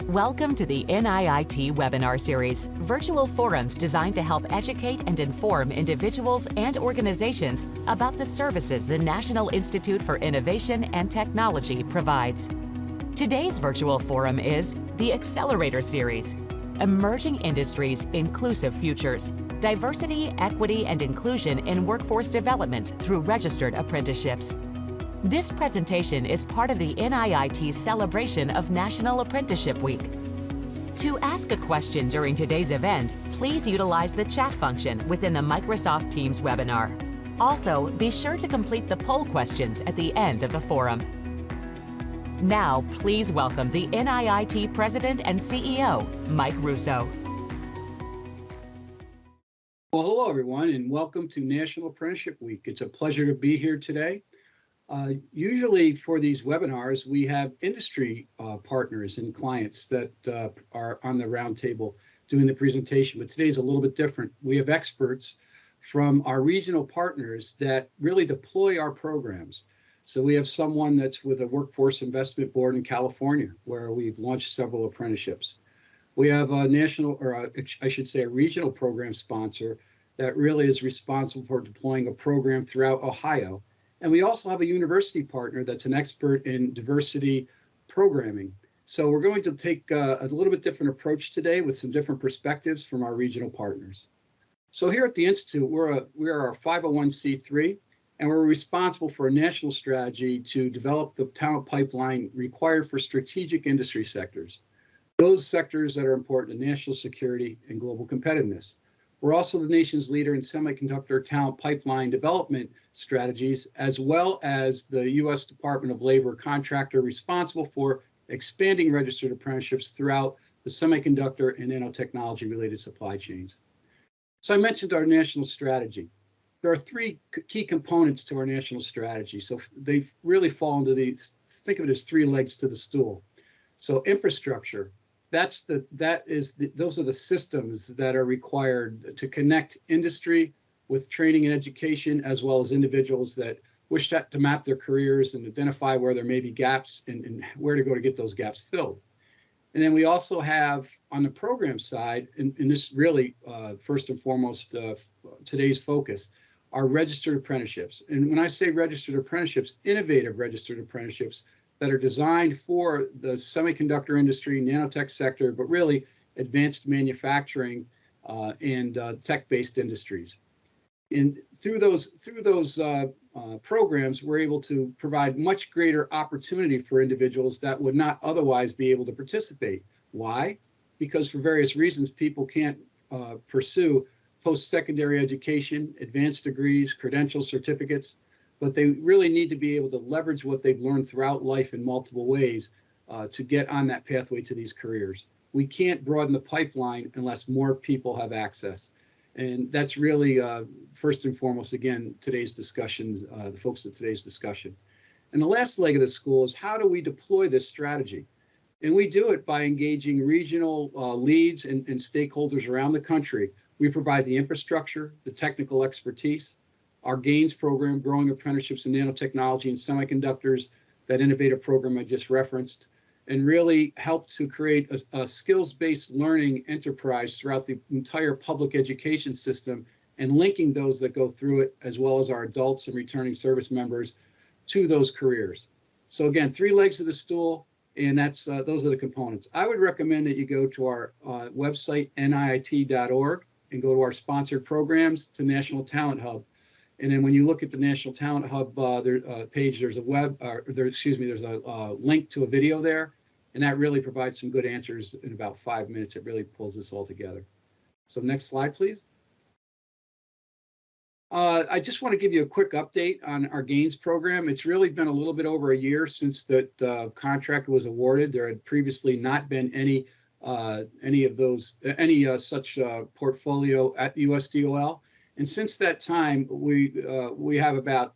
Welcome to the NIIT webinar series, virtual forums designed to help educate and inform individuals and organizations about the services the National Institute for Innovation and Technology provides. Today's virtual forum is the Accelerator series, Emerging Industries, Inclusive Futures, Diversity, Equity, and Inclusion in Workforce Development through Registered Apprenticeships. This presentation is part of the NIIT's celebration of National Apprenticeship Week. To ask a question during today's event, please utilize the chat function within the Microsoft Teams webinar. Also, be sure to complete the poll questions at the end of the forum. Now, please welcome the NIIT President and CEO, Mike Russo. Well, hello, everyone, and welcome to National Apprenticeship Week. It's a pleasure to be here today. Usually for these webinars, we have industry partners and clients that are on the roundtable doing the presentation, but today's a little bit different. We have experts from our regional partners that really deploy our programs. So we have someone that's with a workforce investment board in California, where we've launched several apprenticeships. We have a national, or I should say a regional program sponsor that really is responsible for deploying a program throughout Ohio. And we also have a university partner that's an expert in diversity programming. So we're going to take a little bit different approach today with some different perspectives from our regional partners. So here at the Institute, we are a 501c3, and we're responsible for a national strategy to develop the talent pipeline required for strategic industry sectors, those sectors that are important to national security and global competitiveness. We're also the nation's leader in semiconductor talent pipeline development strategies, as well as the U.S. Department of Labor contractor responsible for expanding registered apprenticeships throughout the semiconductor and nanotechnology related supply chains. So I mentioned our national strategy. There are three key components to our national strategy. So they really fall into these, think of it as three legs to the stool. So infrastructure. Those are the systems that are required to connect industry with training and education, as well as individuals that wish to map their careers and identify where there may be gaps and where to go to get those gaps filled. And then we also have on the program side, and this really first and foremost today's focus, are registered apprenticeships. And when I say registered apprenticeships, innovative registered apprenticeships that are designed for the semiconductor industry, nanotech sector, but really advanced manufacturing and tech-based industries. And through those programs, we're able to provide much greater opportunity for individuals that would not otherwise be able to participate. Why? Because for various reasons, people can't pursue post-secondary education, advanced degrees, credentials, certificates, but they really need to be able to leverage what they've learned throughout life in multiple ways to get on that pathway to these careers. We can't broaden the pipeline unless more people have access. And that's really, first and foremost, again, today's discussions, the focus of today's discussion. And the last leg of the school is how do we deploy this strategy? And we do it by engaging regional leads and stakeholders around the country. We provide the infrastructure, the technical expertise, our GAINS program, Growing Apprenticeships in Nanotechnology and Semiconductors, that innovative program I just referenced, and really help to create a skills-based learning enterprise throughout the entire public education system and linking those that go through it, as well as our adults and returning service members to those careers. So again, three legs of the stool, and those are the components. I would recommend that you go to our website, NIIT.org, and go to our sponsored programs to National Talent Hub. And then when you look at the National Talent Hub page, there's a link to a video there, and that really provides some good answers in about 5 minutes. It really pulls this all together. So next slide, please. I just want to give you a quick update on our GAINS program. It's really been a little bit over a year since that contract was awarded. There had previously not been any such portfolio at USDOL. And since that time, we have about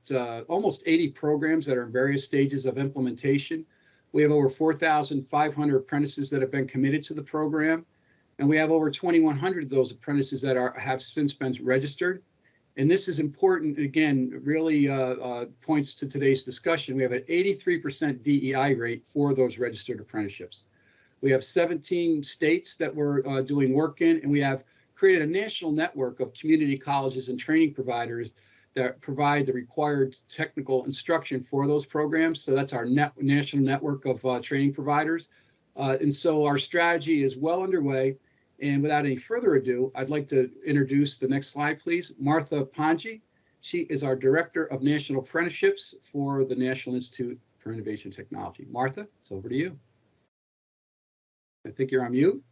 almost 80 programs that are in various stages of implementation. We have over 4,500 apprentices that have been committed to the program. And we have over 2,100 of those apprentices that have since been registered. And this is important, again, really points to today's discussion. We have an 83% DEI rate for those registered apprenticeships. We have 17 states that we're doing work in, and we have created a national network of community colleges and training providers that provide the required technical instruction for those programs. So that's our national network of training providers. And so our strategy is well underway. And without any further ado, I'd like to introduce the next slide, please. Martha Ponji. She is our Director of National Apprenticeships for the National Institute for Innovation and Technology. Martha, it's over to you. I think you're on mute.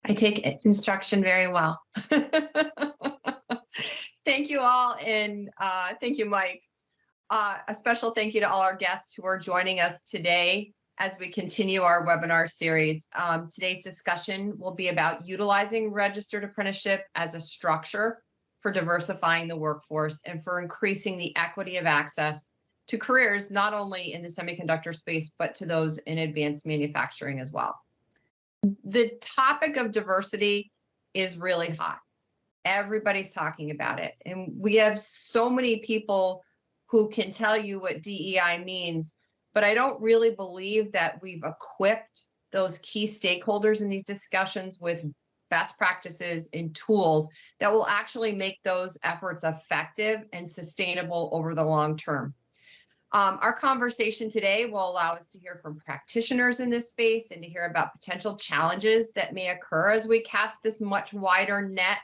I take instruction very well. Thank you all, and thank you, Mike. A special thank you to all our guests who are joining us today as we continue our webinar series. Today's discussion will be about utilizing registered apprenticeship as a structure for diversifying the workforce and for increasing the equity of access to careers, not only in the semiconductor space, but to those in advanced manufacturing as well. The topic of diversity is really hot. Everybody's talking about it. And we have so many people who can tell you what DEI means, but I don't really believe that we've equipped those key stakeholders in these discussions with best practices and tools that will actually make those efforts effective and sustainable over the long term. Our conversation today will allow us to hear from practitioners in this space and to hear about potential challenges that may occur as we cast this much wider net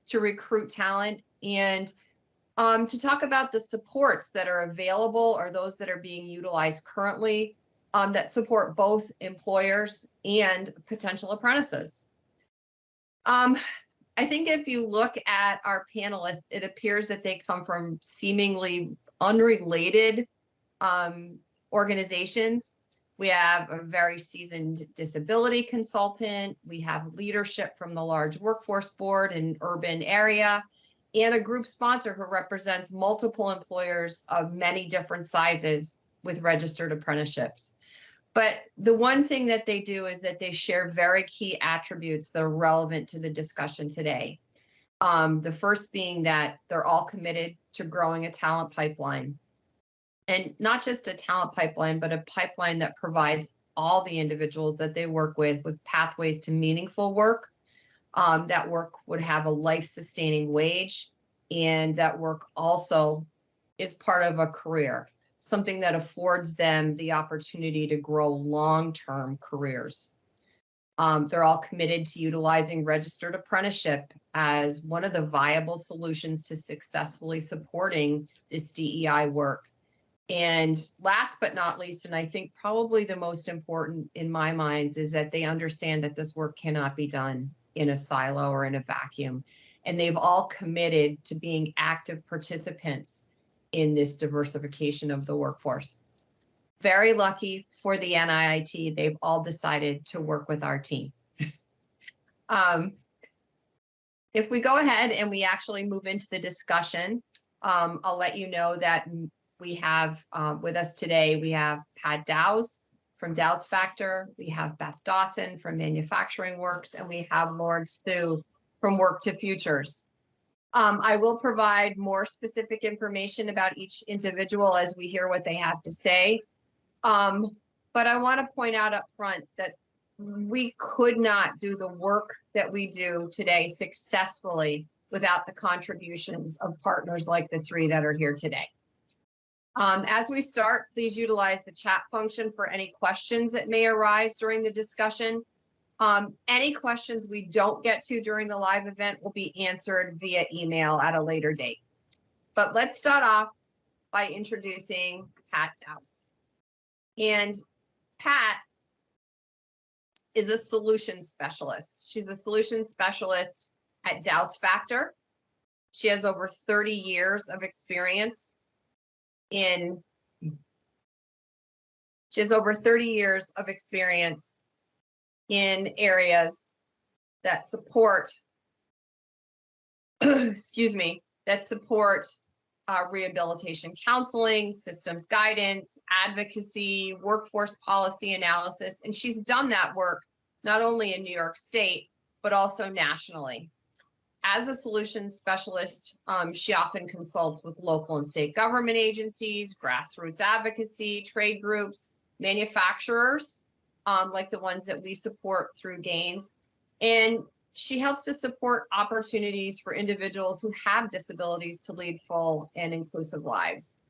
to recruit talent, and to talk about the supports that are available or those that are being utilized currently that support both employers and potential apprentices. I think if you look at our panelists, it appears that they come from seemingly unrelated organizations. We have a very seasoned disability consultant. We have leadership from the large workforce board in urban area, and a group sponsor who represents multiple employers of many different sizes with registered apprenticeships. But the one thing that they do is that they share very key attributes that are relevant to the discussion today. The first being that they're all committed to growing a talent pipeline. And not just a talent pipeline, but a pipeline that provides all the individuals that they work with pathways to meaningful work. That work would have a life-sustaining wage, and that work also is part of a career, something that affords them the opportunity to grow long-term careers. They're all committed to utilizing registered apprenticeship as one of the viable solutions to successfully supporting this DEI work. And last but not least, and I think probably the most important in my mind, is that they understand that this work cannot be done in a silo or in a vacuum. And they've all committed to being active participants in this diversification of the workforce. Very lucky for the NIIT, they've all decided to work with our team. If we go ahead and we actually move into the discussion, I'll let you know that we have with us today, we have Pat Dowse from Dowse Factor, we have Beth Dawson from Manufacturing Works, and we have Lawrence Thu from Work to Futures. I will provide more specific information about each individual as we hear what they have to say. But I want to point out up front that we could not do the work that we do today successfully without the contributions of partners like the three that are here today. As we start, please utilize the chat function for any questions that may arise during the discussion. Any questions we don't get to during the live event will be answered via email at a later date. But let's start off by introducing Pat Dowse. And Pat is a solutions specialist. She's a solutions specialist at Dowse Factor. She has over 30 years of experience in areas that support, excuse me, that support rehabilitation counseling, systems guidance, advocacy, workforce policy analysis. And she's done that work not only in New York State, but also nationally. As a solutions specialist, she often consults with local and state government agencies, grassroots advocacy, trade groups, manufacturers, like the ones that we support through Gains. And she helps to support opportunities for individuals who have disabilities to lead full and inclusive lives.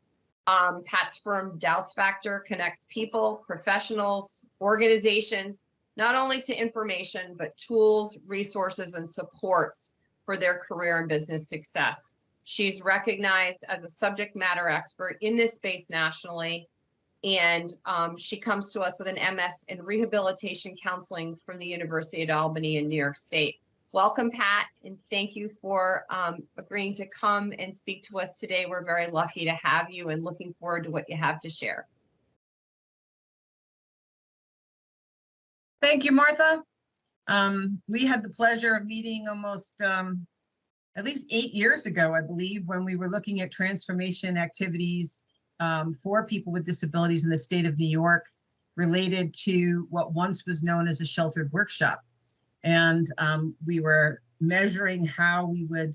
Pat's firm Douse Factor connects people, professionals, organizations, not only to information, but tools, resources, and supports for their career and business success. She's recognized as a subject matter expert in this space nationally, and she comes to us with an MS in rehabilitation counseling from the University of Albany in New York State. Welcome, Pat, and thank you for agreeing to come and speak to us today. We're very lucky to have you and looking forward to what you have to share. Thank you, Martha. We had the pleasure of meeting almost at least 8 years ago, I believe, when we were looking at transformation activities for people with disabilities in the state of New York related to what once was known as a sheltered workshop. And we were measuring how we would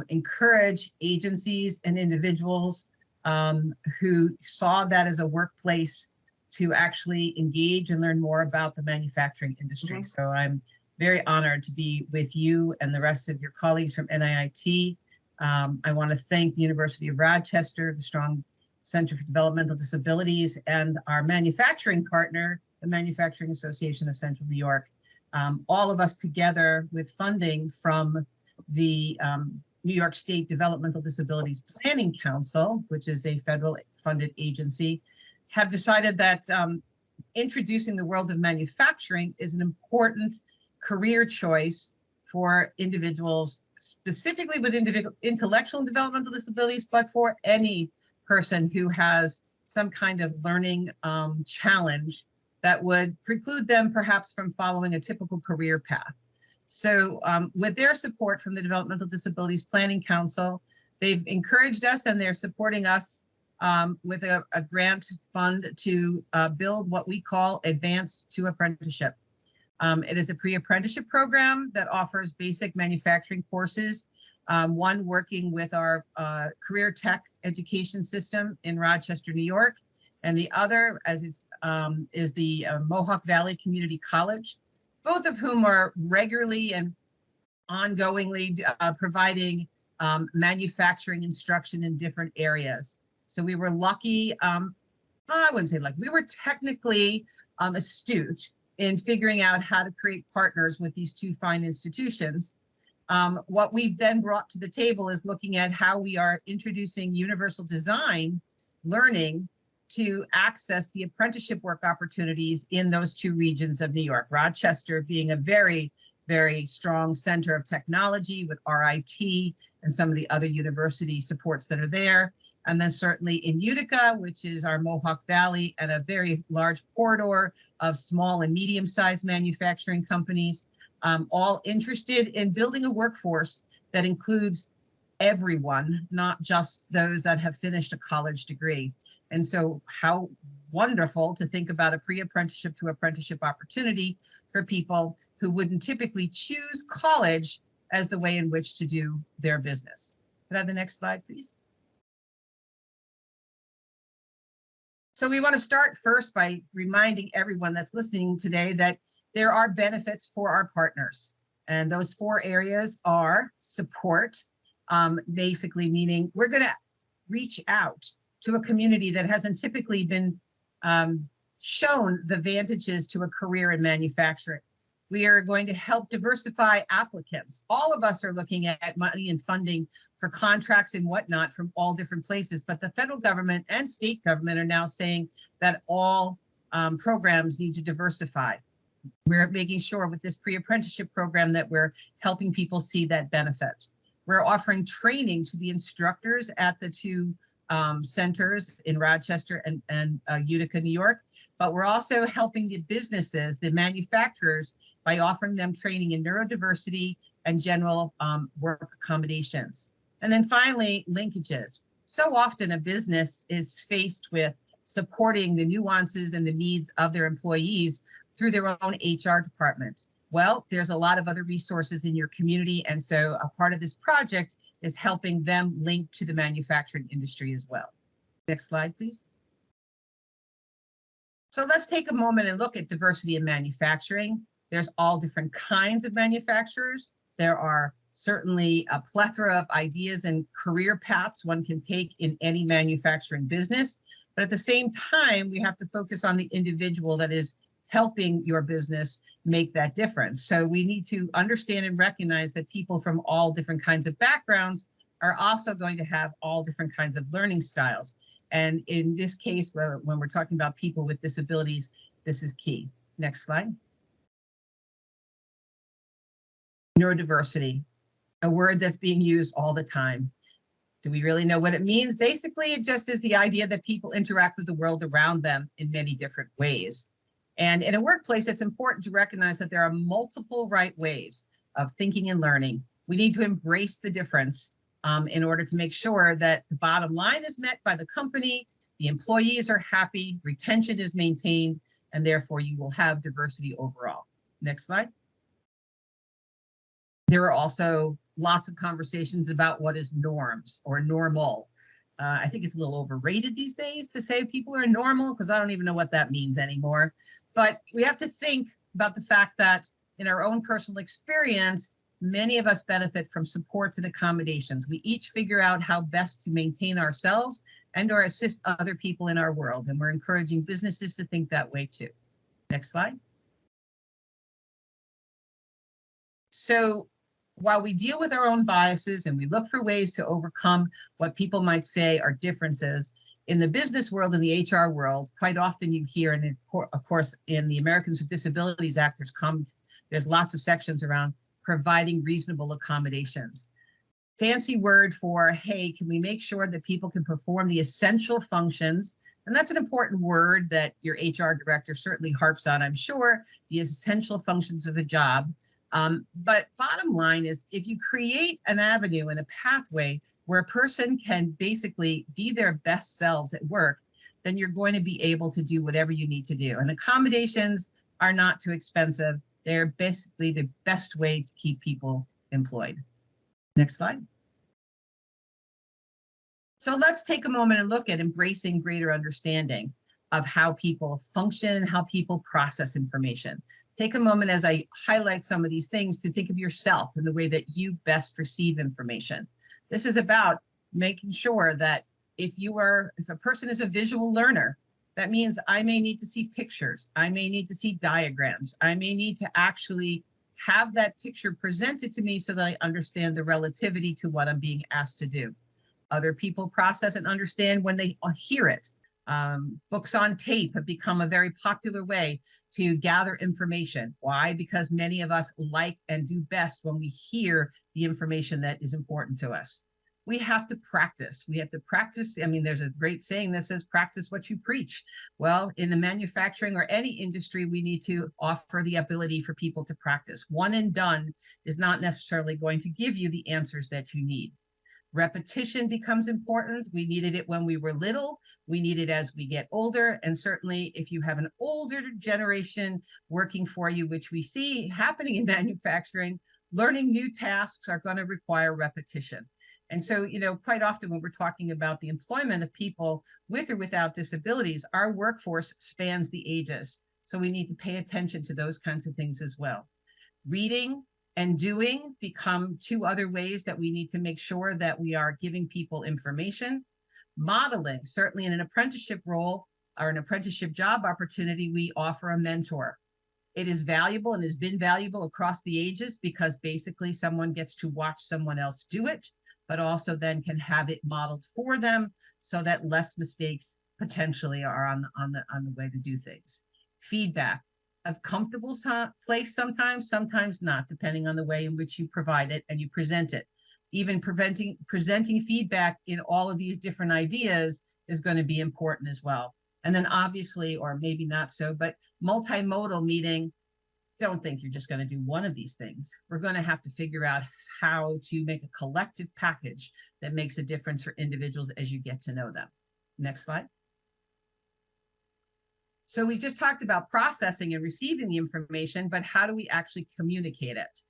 encourage agencies and individuals who saw that as a workplace to actually engage and learn more about the manufacturing industry. So I'm very honored to be with you and the rest of your colleagues from NIIT. I want to thank the University of Rochester, the Strong Center for Developmental Disabilities, and our manufacturing partner, the Manufacturing Association of Central New York. All of us together with funding from the New York State Developmental Disabilities Planning Council, which is a federal funded agency, have decided that introducing the world of manufacturing is an important career choice for individuals, specifically with intellectual and developmental disabilities, but for any person who has some kind of learning challenge that would preclude them perhaps from following a typical career path. So with their support from the Developmental Disabilities Planning Council, they've encouraged us and they're supporting us with a grant fund to build what we call Advanced to Apprenticeship. It is a pre-apprenticeship program that offers basic manufacturing courses, one working with our career tech education system in Rochester, New York, and the other is the Mohawk Valley Community College, both of whom are regularly and ongoingly providing manufacturing instruction in different areas. So we were lucky, I wouldn't say lucky, we were technically astute in figuring out how to create partners with these two fine institutions. What we've then brought to the table is looking at how we are introducing universal design learning to access the apprenticeship work opportunities in those two regions of New York. Rochester being a very, very strong center of technology with RIT and some of the other university supports that are there. And then certainly in Utica, which is our Mohawk Valley, and a very large corridor of small and medium-sized manufacturing companies, all interested in building a workforce that includes everyone, not just those that have finished a college degree. And so how wonderful to think about a pre-apprenticeship to apprenticeship opportunity for people who wouldn't typically choose college as the way in which to do their business. Could I have the next slide, please? So we want to start first by reminding everyone that's listening today that there are benefits for our partners. And those 4 areas are support, basically meaning we're going to reach out to a community that hasn't typically been shown the advantages to a career in manufacturing. We are going to help diversify applicants. All of us are looking at money and funding for contracts and whatnot from all different places, but the federal government and state government are now saying that all programs need to diversify. We're making sure with this pre-apprenticeship program that we're helping people see that benefit. We're offering training to the instructors at the 2 centers in Rochester and Utica, New York, but we're also helping the businesses, the manufacturers, by offering them training in neurodiversity and general work accommodations. And then finally, linkages. So often a business is faced with supporting the nuances and the needs of their employees through their own HR department. Well, there's a lot of other resources in your community, and so a part of this project is helping them link to the manufacturing industry as well. Next slide, please. So let's take a moment and look at diversity in manufacturing. There's all different kinds of manufacturers. There are certainly a plethora of ideas and career paths one can take in any manufacturing business. But at the same time, we have to focus on the individual that is helping your business make that difference. So we need to understand and recognize that people from all different kinds of backgrounds are also going to have all different kinds of learning styles. And in this case, when we're talking about people with disabilities, this is key. Next slide. Neurodiversity, a word that's being used all the time. Do we really know what it means? Basically, it just is the idea that people interact with the world around them in many different ways. And in a workplace, it's important to recognize that there are multiple right ways of thinking and learning. We need to embrace the difference in order to make sure that the bottom line is met by the company, the employees are happy, retention is maintained, and therefore you will have diversity overall. Next slide. There are also lots of conversations about what is norms or normal. I think it's a little overrated these days to say people are normal, because I don't even know what that means anymore. But we have to think about the fact that in our own personal experience, many of us benefit from supports and accommodations. We each figure out how best to maintain ourselves and or assist other people in our world. And we're encouraging businesses to think that way too. Next slide. So while we deal with our own biases and we look for ways to overcome what people might say are differences, in the business world, in the HR world, quite often you hear, and of course in the Americans with Disabilities Act, there's lots of sections around providing reasonable accommodations. Fancy word for, hey, can we make sure that people can perform the essential functions? And that's an important word that your HR director certainly harps on, I'm sure, the essential functions of a job. But bottom line is, if you create an avenue and a pathway where a person can basically be their best selves at work, then you're going to be able to do whatever you need to do. And accommodations are not too expensive. They're basically the best way to keep people employed. Next slide. So let's take a moment and look at embracing greater understanding of how people function, how people process information. Take a moment as I highlight some of these things to think of yourself in the way that you best receive information. This is about making sure that if a person is a visual learner, that means I may need to see pictures, I may need to see diagrams, I may need to actually have that picture presented to me so that I understand the relativity to what I'm being asked to do. Other people process and understand when they hear it. Books on tape have become a very popular way to gather information. Why? Because many of us like and do best when we hear the information that is important to us. We have to practice. We have to practice. I mean, there's a great saying that says, practice what you preach. Well, in the manufacturing or any industry, we need to offer the ability for people to practice. One and done is not necessarily going to give you the answers that you need. Repetition becomes important. We needed it when we were little. We need it as we get older. And certainly if you have an older generation working for you, which we see happening in manufacturing, learning new tasks are going to require repetition. And so, quite often when we're talking about the employment of people with or without disabilities, our workforce spans the ages. So we need to pay attention to those kinds of things as well. Reading and doing become two other ways that we need to make sure that we are giving people information. Modeling, certainly in an apprenticeship role or an apprenticeship job opportunity, we offer a mentor. It is valuable and has been valuable across the ages because basically someone gets to watch someone else do it, but also then can have it modeled for them so that less mistakes potentially are on the way to do things. Feedback, a comfortable place sometimes not, depending on the way in which you provide it and you present it. Even presenting feedback in all of these different ideas is going to be important as well. And then obviously, or maybe not so, but multimodal, meaning don't think you're just going to do one of these things. We're going to have to figure out how to make a collective package that makes a difference for individuals as you get to know them. Next slide. So we just talked about processing and receiving the information, but how do we actually communicate it?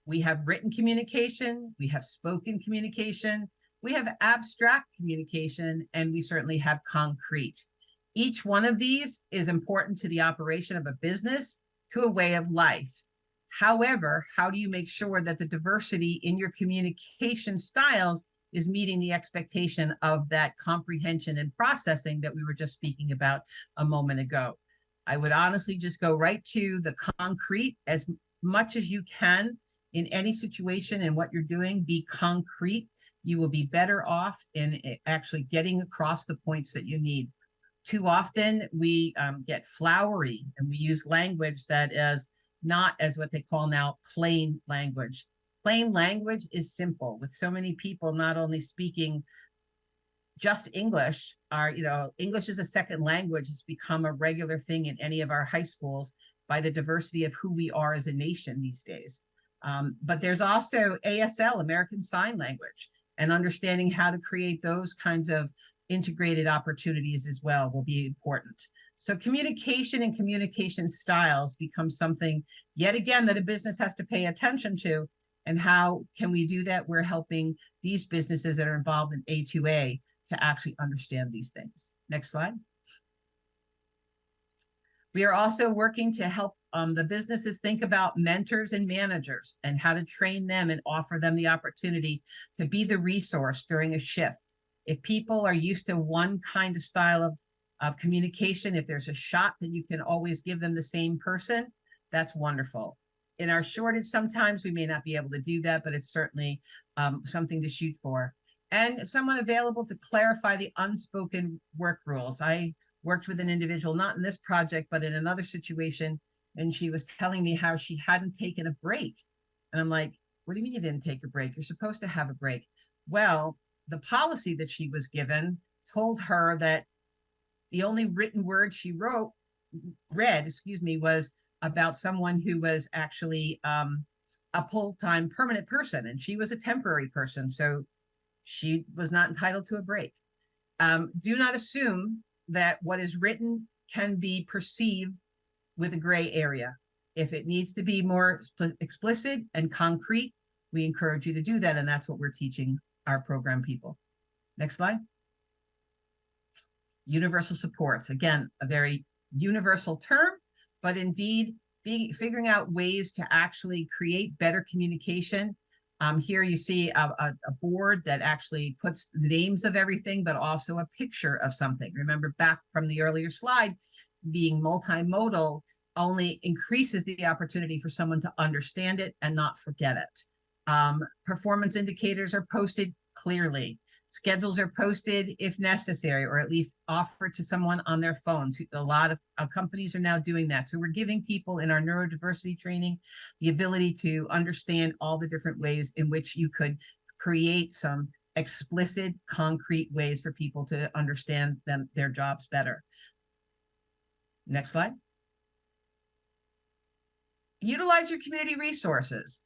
We have written communication, we have spoken communication, we have abstract communication, and we certainly have concrete. Each one of these is important to the operation of a business, to a way of life. However, how do you make sure that the diversity in your communication styles is meeting the expectation of that comprehension and processing that we were just speaking about a moment ago? I would honestly just go right to the concrete as much as you can in any situation and what you're doing. Be concrete. You will be better off in actually getting across the points that you need. Too often we get flowery and we use language that is not as what they call now plain language. Plain language is simple, with so many people not only speaking just English, English is a second language. It's become a regular thing in any of our high schools by the diversity of who we are as a nation these days. But there's also ASL, American Sign Language, and understanding how to create those kinds of integrated opportunities as well will be important. So communication and communication styles become something, yet again, that a business has to pay attention to. And how can we do that? We're helping these businesses that are involved in A2A to actually understand these things. Next slide. We are also working to help the businesses think about mentors and managers and how to train them and offer them the opportunity to be the resource during a shift. If people are used to one kind of style of communication, if there's a shot that you can always give them the same person, that's wonderful. In our shortage, sometimes we may not be able to do that, but it's certainly something to shoot for. And someone available to clarify the unspoken work rules. I worked with an individual, not in this project, but in another situation, and she was telling me how she hadn't taken a break. And I'm like, what do you mean you didn't take a break? You're supposed to have a break. Well, the policy that she was given told her that the only written word she read, was about someone who was actually a full-time permanent person, and she was a temporary person, so she was not entitled to a break. Do not assume that what is written can be perceived with a gray area. If it needs to be more explicit and concrete, we encourage you to do that, and that's what we're teaching our program people. Next slide. Universal supports. Again, a very universal term, but indeed figuring out ways to actually create better communication. Here you see a board that actually puts names of everything, but also a picture of something. Remember back from the earlier slide, being multimodal only increases the opportunity for someone to understand it and not forget it. Performance indicators are posted clearly. Schedules are posted if necessary, or at least offered to someone on their phone. A lot of companies are now doing that. So we're giving people in our neurodiversity training the ability to understand all the different ways in which you could create some explicit, concrete ways for people to understand their jobs better. Next slide. Utilize your community resources.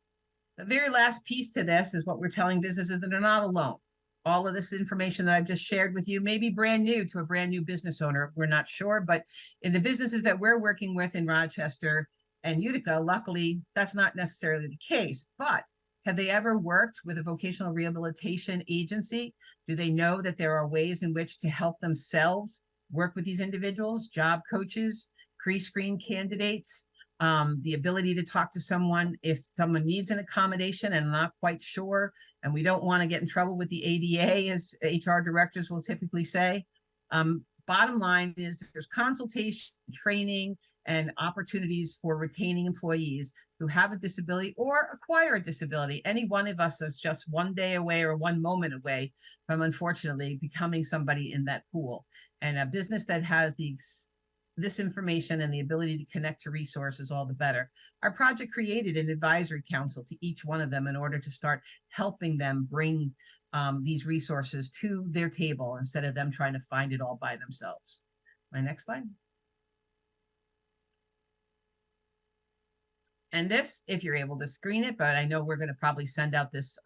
The very last piece to this is what we're telling businesses, that are not alone. All of this information that I've just shared with you may be brand new to a brand new business owner. We're not sure, but in the businesses that we're working with in Rochester and Utica, luckily, that's not necessarily the case. But have they ever worked with a vocational rehabilitation agency? Do they know that there are ways in which to help themselves work with these individuals, job coaches, pre-screen candidates? The ability to talk to someone if someone needs an accommodation and not quite sure, and we don't want to get in trouble with the ADA, as HR directors will typically say. Bottom line is there's consultation, training, and opportunities for retaining employees who have a disability or acquire a disability. Any one of us is just one day away or one moment away from, unfortunately, becoming somebody in that pool. And a business that has this information and the ability to connect to resources, all the better. Our project created an advisory council to each one of them in order to start helping them bring these resources to their table instead of them trying to find it all by themselves. My next slide. And this, if you're able to screen it, but I know we're going to probably send out this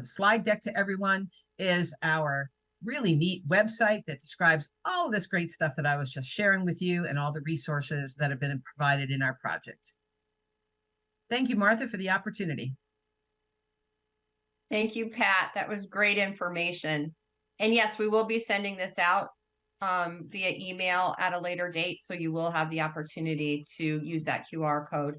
slide deck to everyone, is our really neat website that describes all this great stuff that I was just sharing with you and all the resources that have been provided in our project. Thank you, Martha, for the opportunity. Thank you, Pat. That was great information. And yes, we will be sending this out via email at a later date, so you will have the opportunity to use that QR code.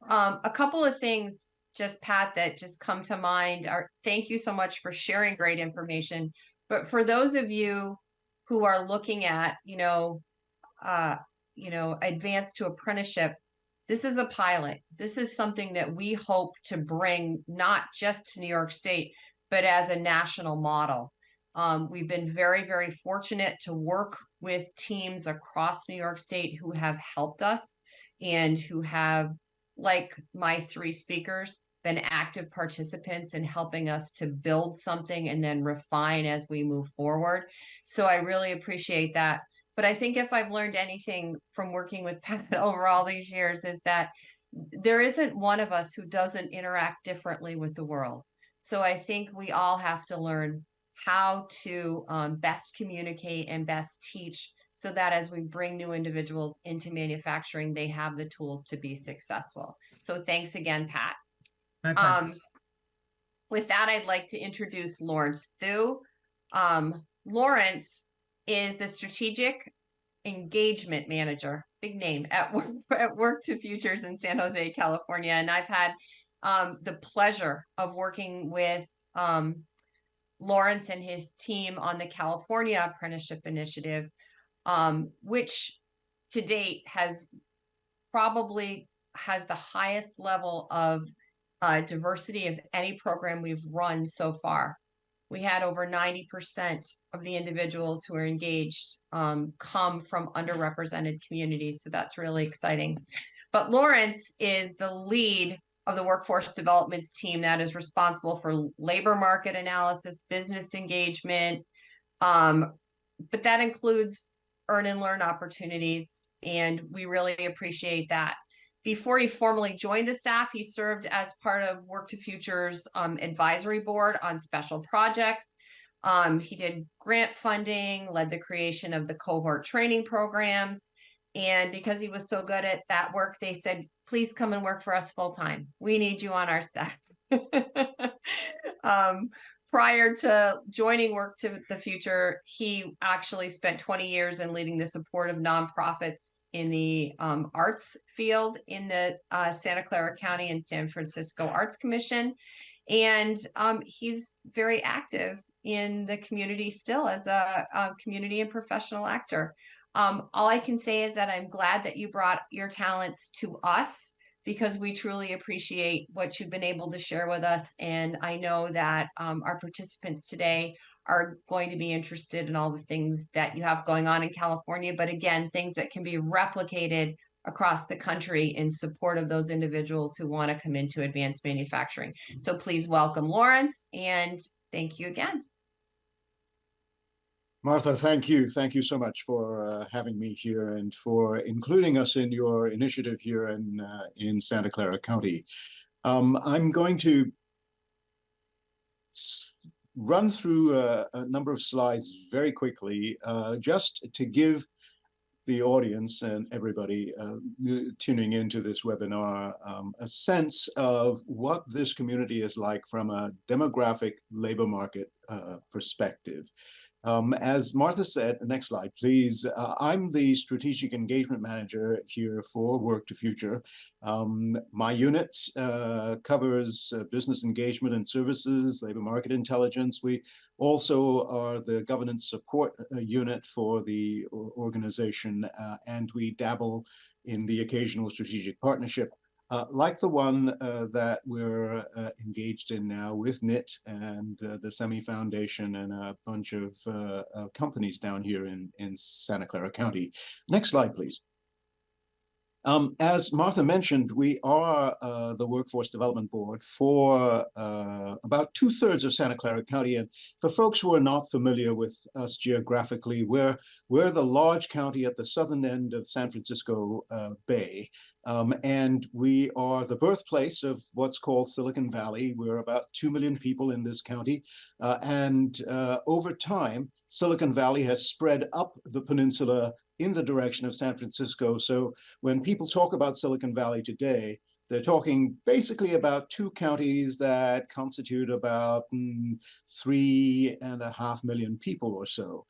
A couple of things, just Pat, that just come to mind are, thank you so much for sharing great information. But for those of you who are looking at, advanced to apprenticeship, this is a pilot. This is something that we hope to bring not just to New York State, but as a national model. We've been very, very fortunate to work with teams across New York State who have helped us and who have, like my three speakers, been active participants in helping us to build something and then refine as we move forward. So I really appreciate that. But I think if I've learned anything from working with Pat over all these years is that there isn't one of us who doesn't interact differently with the world. So I think we all have to learn how to best communicate and best teach so that as we bring new individuals into manufacturing, they have the tools to be successful. So thanks again, Pat. My pleasure. With that, I'd like to introduce Lawrence Thu. Lawrence is the Strategic Engagement Manager, big name, at Work to Futures in San Jose, California. And I've had the pleasure of working with Lawrence and his team on the California Apprenticeship Initiative, which to date probably has the highest level of diversity of any program we've run so far. We had over 90% of the individuals who are engaged come from underrepresented communities. So that's really exciting. But Lawrence is the lead of the workforce developments team that is responsible for labor market analysis, business engagement, but that includes earn and learn opportunities. And we really appreciate that. Before he formally joined the staff, he served as part of Work to Futures advisory board on special projects. He did grant funding, led the creation of the cohort training programs. And because he was so good at that work, they said, please come and work for us full time. We need you on our staff. Prior to joining Work to the Future, he actually spent 20 years in leading the support of nonprofits in the arts field in the Santa Clara County and San Francisco Arts Commission. And he's very active in the community still as a community and professional actor. All I can say is that I'm glad that you brought your talents to us, because we truly appreciate what you've been able to share with us. And I know that our participants today are going to be interested in all the things that you have going on in California, but again, things that can be replicated across the country in support of those individuals who want to come into advanced manufacturing. So please welcome Lawrence, and thank you again. Martha, thank you. Thank you so much for having me here and for including us in your initiative here in Santa Clara County. I'm going to run through a number of slides very quickly, just to give the audience and everybody tuning into this webinar a sense of what this community is like from a demographic labor market perspective. As Martha said, next slide, please. I'm the Strategic Engagement Manager here for Work to Future. My unit covers business engagement and services, labor market intelligence. We also are the governance support unit for the organization, and we dabble in the occasional strategic partnership, like the one that we're engaged in now with NIIT and the SEMI Foundation and a bunch of companies down here in Santa Clara County. Next slide, please. As Martha mentioned, we are the Workforce Development Board for about 2/3 of Santa Clara County. And for folks who are not familiar with us geographically, we're the large county at the southern end of San Francisco Bay. And we are the birthplace of what's called Silicon Valley. We're about 2 million people in this county. And over time, Silicon Valley has spread up the peninsula in the direction of San Francisco. So when people talk about Silicon Valley today, they're talking basically about two counties that constitute about 3.5 million people or so.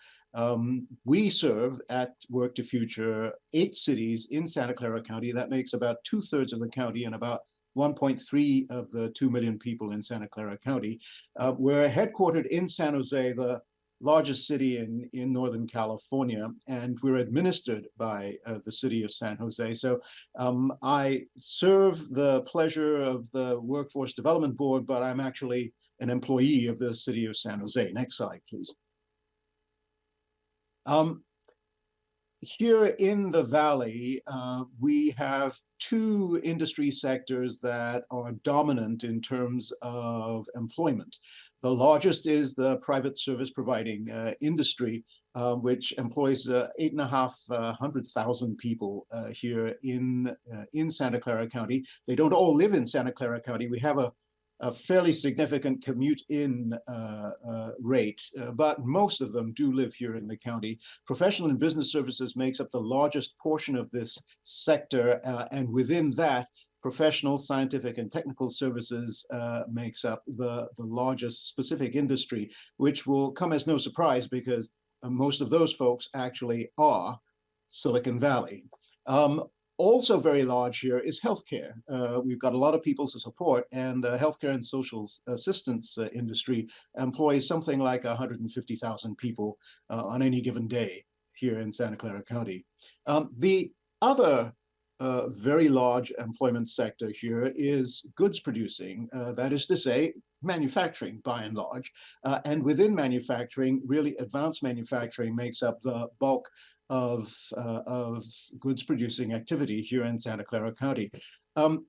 We serve at Work to Future 8 cities in Santa Clara County. That makes about 2/3 of the county and about 1.3 of the 2 million people in Santa Clara County. We're headquartered in San Jose, the largest city in Northern California, and we're administered by the city of San Jose. So I serve the pleasure of the Workforce Development Board, but I'm actually an employee of the city of San Jose. Next slide, please. Here in the Valley, we have two industry sectors that are dominant in terms of employment. The largest is the private service providing industry, which employs 8,500,000 people here in Santa Clara County. They don't all live in Santa Clara County. We have a fairly significant commute in rate, but most of them do live here in the county. Professional and business services makes up the largest portion of this sector, and within that, professional, scientific, and technical services makes up the largest specific industry, which will come as no surprise because most of those folks actually are Silicon Valley. Also very large here is healthcare. We've got a lot of people to support, and the healthcare and social assistance industry employs something like 150,000 people on any given day here in Santa Clara County. The other very large employment sector here is goods producing, that is to say, manufacturing by and large. And within manufacturing, really advanced manufacturing makes up the bulk of goods producing activity here in Santa Clara County.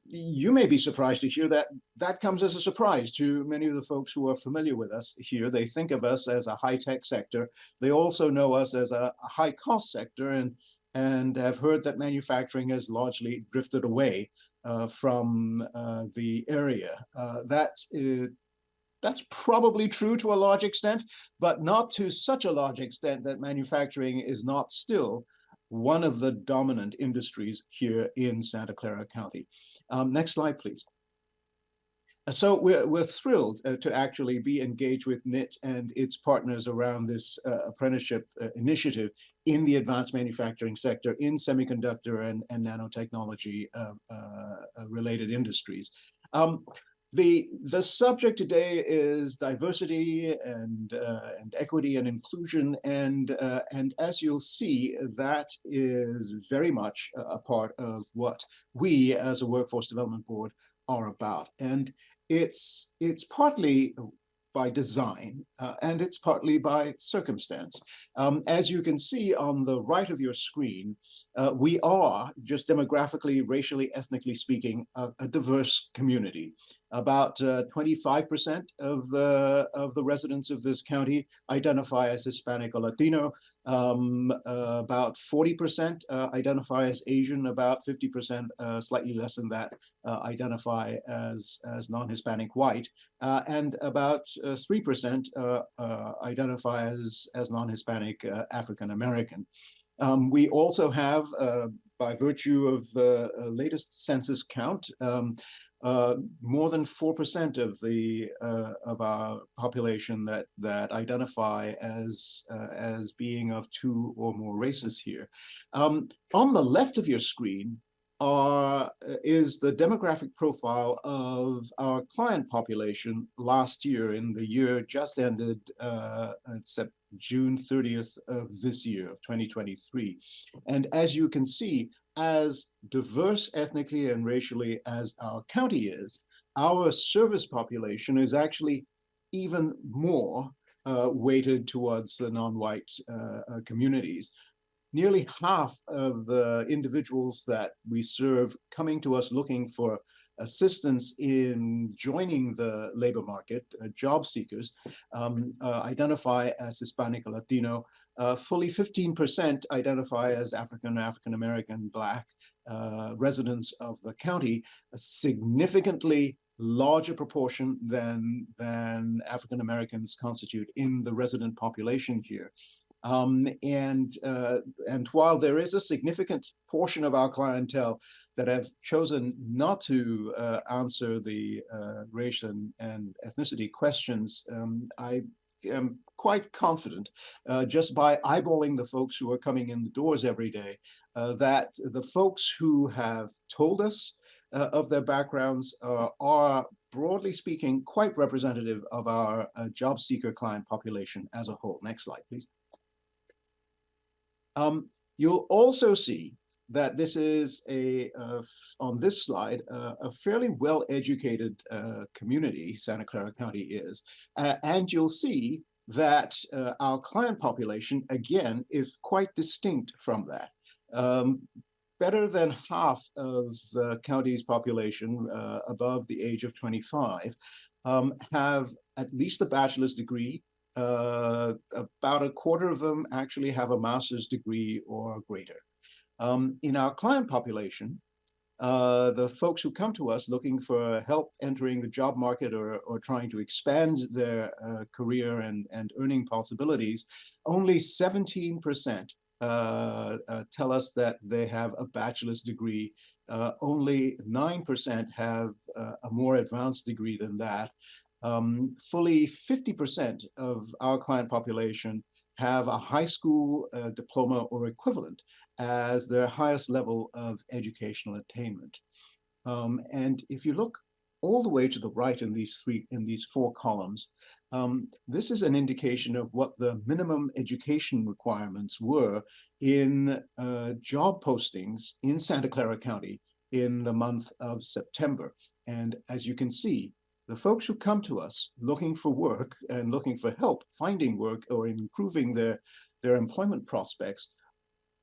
You may be surprised to hear that that comes as a surprise to many of the folks who are familiar with us here. They think of us as a high-tech sector. They also know us as a high-cost sector and have heard that manufacturing has largely drifted away from the area. That's probably true to a large extent, but not to such a large extent that manufacturing is not still one of the dominant industries here in Santa Clara County. Next slide, please. So we're thrilled to actually be engaged with NIIT and its partners around this apprenticeship initiative in the advanced manufacturing sector in semiconductor and nanotechnology related industries. The subject today is diversity and equity and inclusion, and as you'll see, that is very much a part of what we as a Workforce Development Board are about. And it's partly by design, and it's partly by circumstance. As you can see on the right of your screen, we are, just demographically, racially, ethnically speaking, a diverse community. About 25% of the residents of this county identify as Hispanic or Latino. About 40% identify as Asian. About 50%, slightly less than that, identify as non-Hispanic white, and about 3% identify as non-Hispanic African American. We also have, by virtue of the latest census count, more than 4% of our population that identify as being of two or more races here. On the left of your screen is the demographic profile of our client population last year, in the year just ended June 30th of this year, of 2023. And as you can see, as diverse ethnically and racially as our county is, our service population is actually even more weighted towards the non-white communities. Nearly half of the individuals that we serve coming to us looking for assistance in joining the labor market, job seekers, identify as Hispanic or Latino. Fully 15% identify as African American, Black residents of the county, a significantly larger proportion than African Americans constitute in the resident population here. And while there is a significant portion of our clientele that have chosen not to answer the race and ethnicity questions, I am quite confident, just by eyeballing the folks who are coming in the doors every day, that the folks who have told us of their backgrounds are, broadly speaking, quite representative of our job seeker client population as a whole. Next slide, please. You'll also see that this is on this slide, a fairly well-educated community, Santa Clara County is, and you'll see that our client population, again, is quite distinct from that. Better than half of the county's population above the age of 25 have at least a bachelor's degree. About a quarter of them actually have a master's degree or greater. In our client population, the folks who come to us looking for help entering the job market or trying to expand their career and earning possibilities, only 17% tell us that they have a bachelor's degree. Only 9% have a more advanced degree than that. Fully 50% of our client population have a high school diploma or equivalent as their highest level of educational attainment. And if you look all the way to the right in these four columns, this is an indication of what the minimum education requirements were in job postings in Santa Clara County in the month of September. And as you can see, the folks who come to us looking for work and looking for help finding work or improving their employment prospects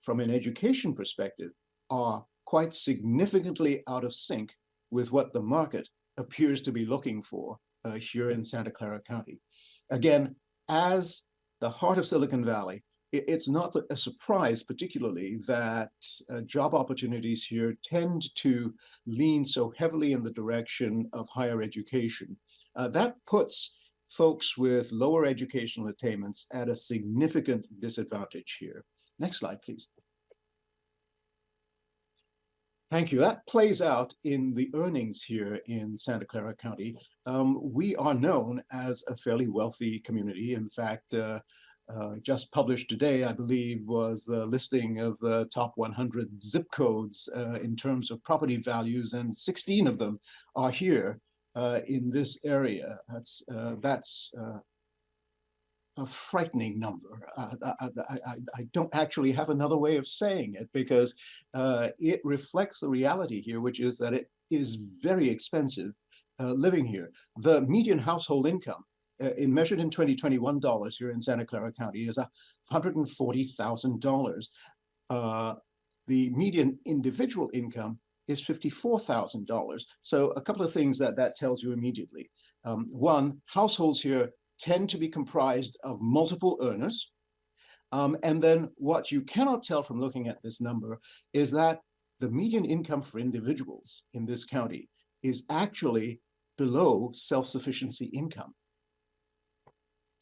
from an education perspective are quite significantly out of sync with what the market appears to be looking for here in Santa Clara County. Again, as the heart of Silicon Valley, it's not a surprise particularly that job opportunities here tend to lean so heavily in the direction of higher education. That puts folks with lower educational attainments at a significant disadvantage here. Next slide, please. Thank you. That plays out in the earnings here in Santa Clara County. We are known as a fairly wealthy community. In fact, just published today, I believe, was the listing of the top 100 zip codes in terms of property values, and 16 of them are here in this area. That's a frightening number. I don't actually have another way of saying it, because it reflects the reality here, which is that it is very expensive living here. The median household income measured in 2021 dollars here in Santa Clara County is $140,000. The median individual income is $54,000. So a couple of things that tells you immediately. One, households here tend to be comprised of multiple earners. And then what you cannot tell from looking at this number is that the median income for individuals in this county is actually below self-sufficiency income.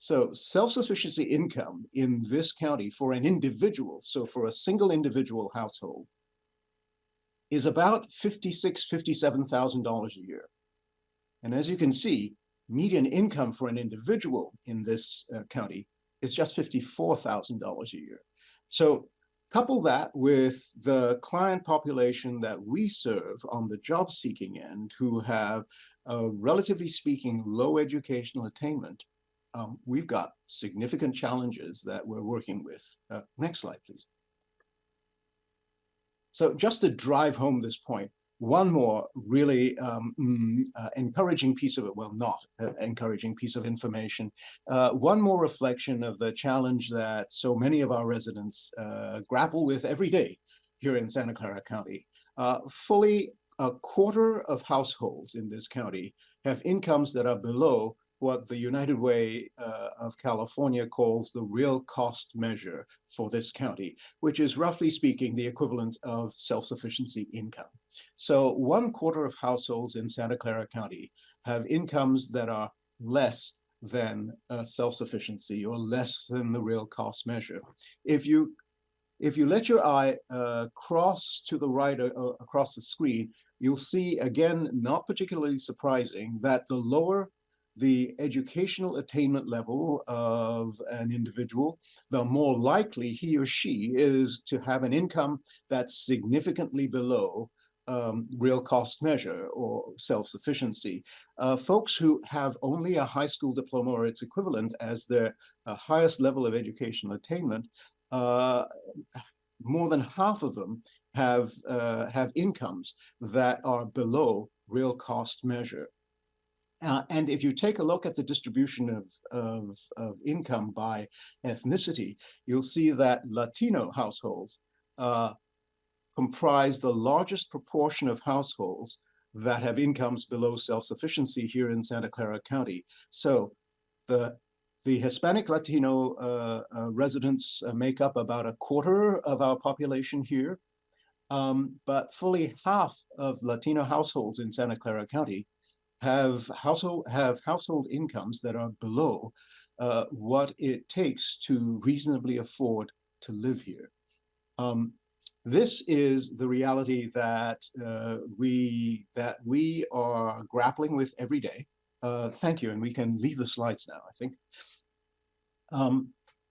So self-sufficiency income in this county for an individual, so for a single individual household, is about $56,000, $57,000 a year. And as you can see, median income for an individual in this county is just $54,000 a year. So couple that with the client population that we serve on the job seeking end, who have, relatively speaking, low educational attainment, we've got significant challenges that we're working with. Next slide, please. So just to drive home this point, one more really encouraging piece of it, well, not encouraging piece of information, one more reflection of the challenge that so many of our residents grapple with every day here in Santa Clara County. Fully a quarter of households in this county have incomes that are below what the United Way of California calls the real cost measure for this county, which is roughly speaking the equivalent of self-sufficiency income. So 1/4 of households in Santa Clara County have incomes that are less than self-sufficiency or less than the real cost measure. If you let your eye cross to the right across the screen, you'll see, again, not particularly surprising, that the lower the educational attainment level of an individual, the more likely he or she is to have an income that's significantly below real cost measure or self-sufficiency. Folks who have only a high school diploma or its equivalent as their highest level of educational attainment, more than half of them have incomes that are below real cost measure. And if you take a look at the distribution of income by ethnicity, you'll see that Latino households comprise the largest proportion of households that have incomes below self-sufficiency here in Santa Clara County. So the Hispanic Latino residents make up about a quarter of our population here, but fully half of Latino households in Santa Clara County have household incomes that are below what it takes to reasonably afford to live here. This is the reality that we are grappling with every day. Thank you, and we can leave the slides now, I think.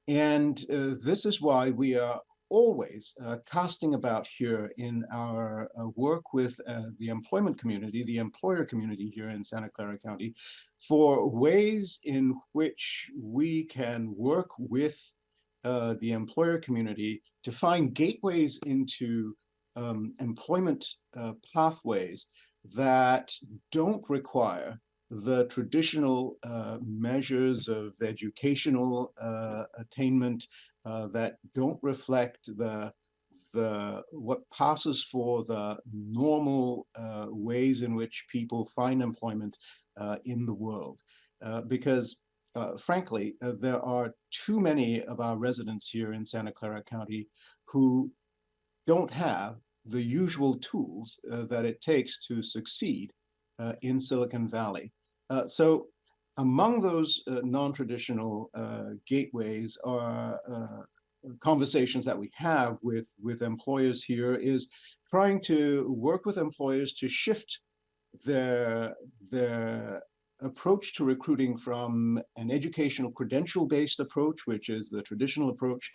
This is why we are always casting about here in our work with the employment community, the employer community here in Santa Clara County, for ways in which we can work with the employer community to find gateways into employment pathways that don't require the traditional measures of educational attainment, that don't reflect what passes for the normal ways in which people find employment in the world. Because frankly, there are too many of our residents here in Santa Clara County who don't have the usual tools that it takes to succeed in Silicon Valley. So among those non-traditional gateways are conversations that we have with employers here is trying to work with employers to shift their approach to recruiting from an educational credential-based approach, which is the traditional approach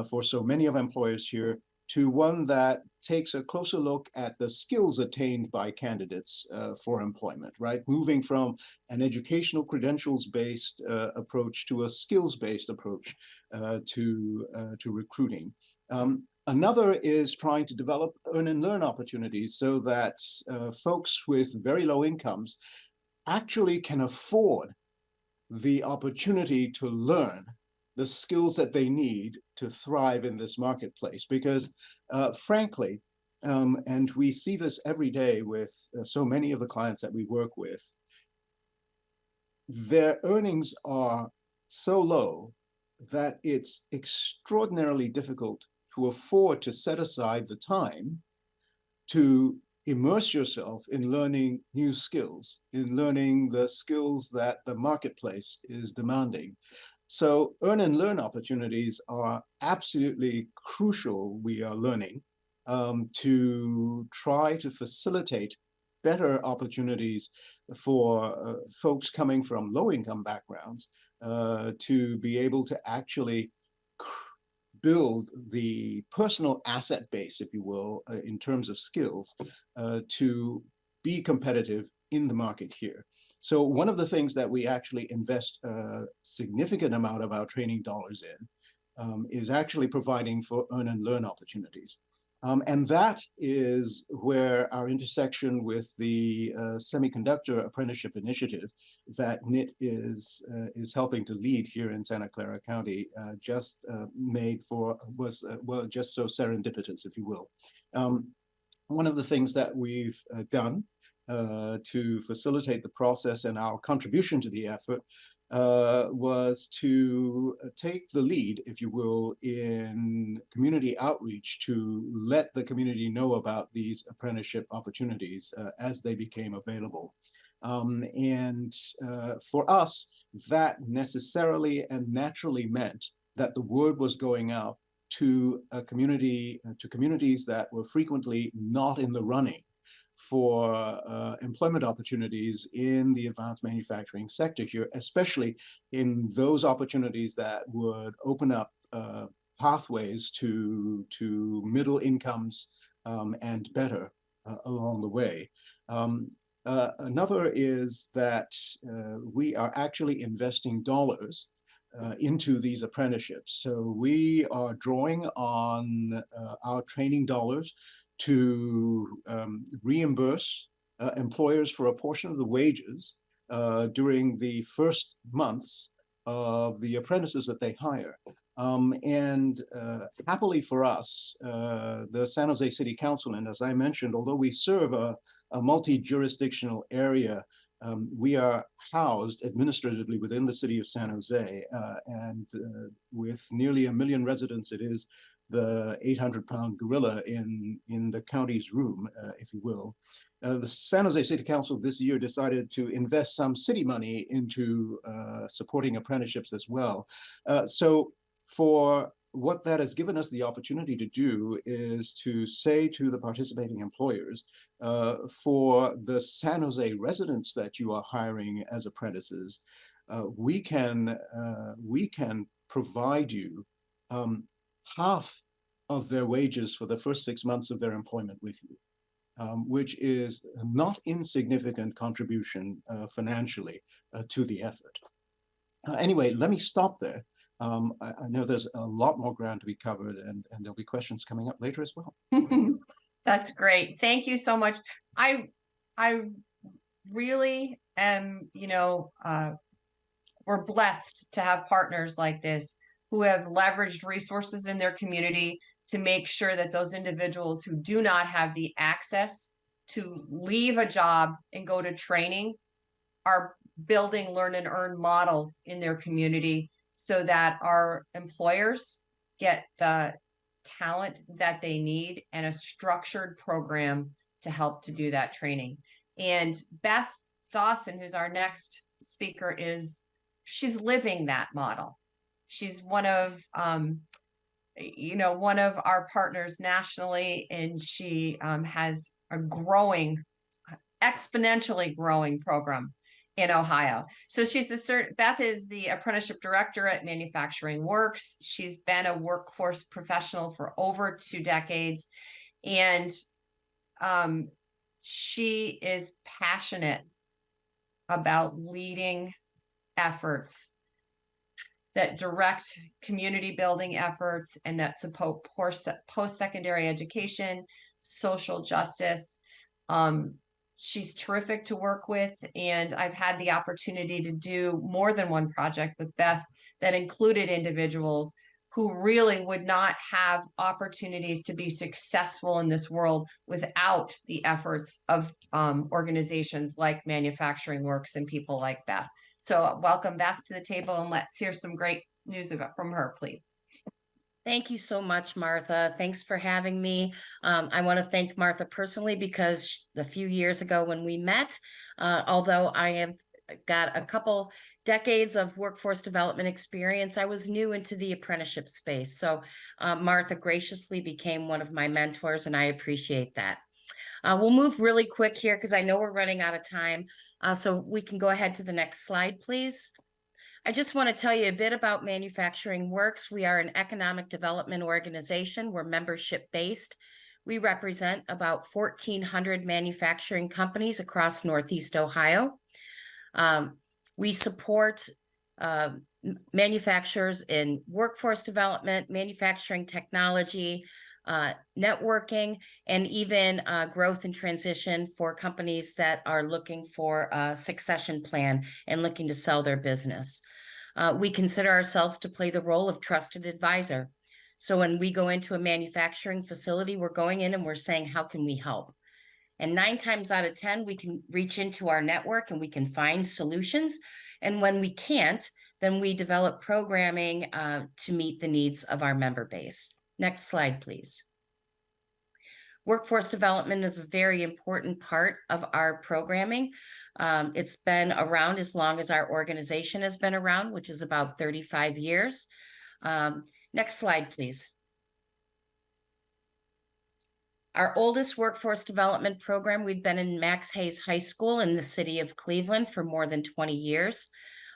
for so many of employers here, to one that takes a closer look at the skills attained by candidates for employment, right? Moving from an educational credentials-based approach to a skills-based approach to recruiting. Another is trying to develop earn and learn opportunities so that folks with very low incomes actually can afford the opportunity to learn the skills that they need to thrive in this marketplace. Because frankly, and we see this every day with so many of the clients that we work with, their earnings are so low that it's extraordinarily difficult to afford to set aside the time to immerse yourself in learning new skills, in learning the skills that the marketplace is demanding. So earn and learn opportunities are absolutely crucial, we are learning, to try to facilitate better opportunities for folks coming from low-income backgrounds to be able to actually build the personal asset base, if you will, in terms of skills, to be competitive in the market here. So one of the things that we actually invest a significant amount of our training dollars in is actually providing for earn and learn opportunities. And that is where our intersection with the Semiconductor Apprenticeship Initiative that NIIT is helping to lead here in Santa Clara County was just so serendipitous, if you will. One of the things that we've done to facilitate the process and our contribution to the effort was to take the lead, if you will, in community outreach to let the community know about these apprenticeship opportunities as they became available. For us, that necessarily and naturally meant that the word was going out to a community, to communities that were frequently not in the running for employment opportunities in the advanced manufacturing sector here, especially in those opportunities that would open up pathways to middle incomes and better along the way. Another is that we are actually investing dollars into these apprenticeships. So we are drawing on our training dollars to reimburse employers for a portion of the wages during the first months of the apprentices that they hire. And happily for us, the San Jose City Council, and as I mentioned, although we serve a multi-jurisdictional area, we are housed administratively within the city of San Jose, and with nearly 1 million residents, it is the 800-pound gorilla in the county's room, if you will. The San Jose City Council this year decided to invest some city money into supporting apprenticeships as well. So for what that has given us the opportunity to do is to say to the participating employers, for the San Jose residents that you are hiring as apprentices, we can provide you half of their wages for the first 6 months of their employment with you, which is not insignificant contribution financially to the effort. Anyway, let me stop there. I know there's a lot more ground to be covered, and there'll be questions coming up later as well. That's great. Thank you so much. I really am, we're blessed to have partners like this who have leveraged resources in their community to make sure that those individuals who do not have the access to leave a job and go to training are building learn and earn models in their community so that our employers get the talent that they need and a structured program to help to do that training. And Beth Dawson, who's our next speaker, she's living that model. She's one of one of our partners nationally, and she has a exponentially growing program in Ohio. So Beth is the apprenticeship director at Manufacturing Works. She's been a workforce professional for over 2 decades, and she is passionate about leading efforts that direct community building efforts and that support post-secondary education, social justice. She's terrific to work with, and I've had the opportunity to do more than one project with Beth that included individuals who really would not have opportunities to be successful in this world without the efforts of organizations like Manufacturing Works and people like Beth. So welcome Beth to the table, and let's hear some great news from her, please. Thank you so much, Martha. Thanks for having me. I want to thank Martha personally because a few years ago when we met, although I have got a couple decades of workforce development experience, I was new into the apprenticeship space. So Martha graciously became one of my mentors, and I appreciate that. We'll move really quick here because I know we're running out of time. So we can go ahead to the next slide, please. I just want to tell you a bit about Manufacturing Works. We are an economic development organization. We're membership based. We represent about 1,400 manufacturing companies across Northeast Ohio. We support manufacturers in workforce development, manufacturing technology, networking, and even growth and transition for companies that are looking for a succession plan and looking to sell their business. We consider ourselves to play the role of trusted advisor. So when we go into a manufacturing facility, we're going in and we're saying, how can we help? And 9 times out of 10, we can reach into our network and we can find solutions. And when we can't, then we develop programming to meet the needs of our member base. Next slide, please. Workforce development is a very important part of our programming. It's been around as long as our organization has been around, which is about 35 years. Next slide, please. Our oldest workforce development program, we've been in Max Hayes High School in the city of Cleveland for more than 20 years.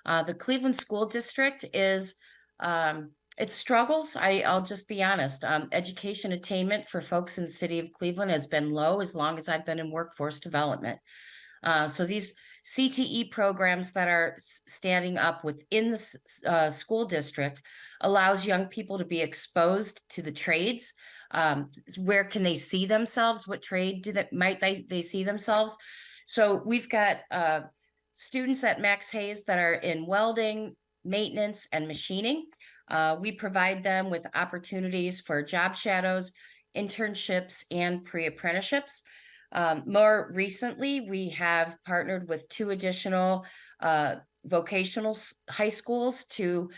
The Cleveland School District is, it struggles, I'll just be honest. Education attainment for folks in the city of Cleveland has been low as long as I've been in workforce development. So these CTE programs that are standing up within the school district allows young people to be exposed to the trades. Where can they see themselves? What trade might they see themselves? So we've got students at Max Hayes that are in welding, maintenance, and machining. We provide them with opportunities for job shadows, internships, and pre-apprenticeships. More recently, we have partnered with 2 additional vocational high schools to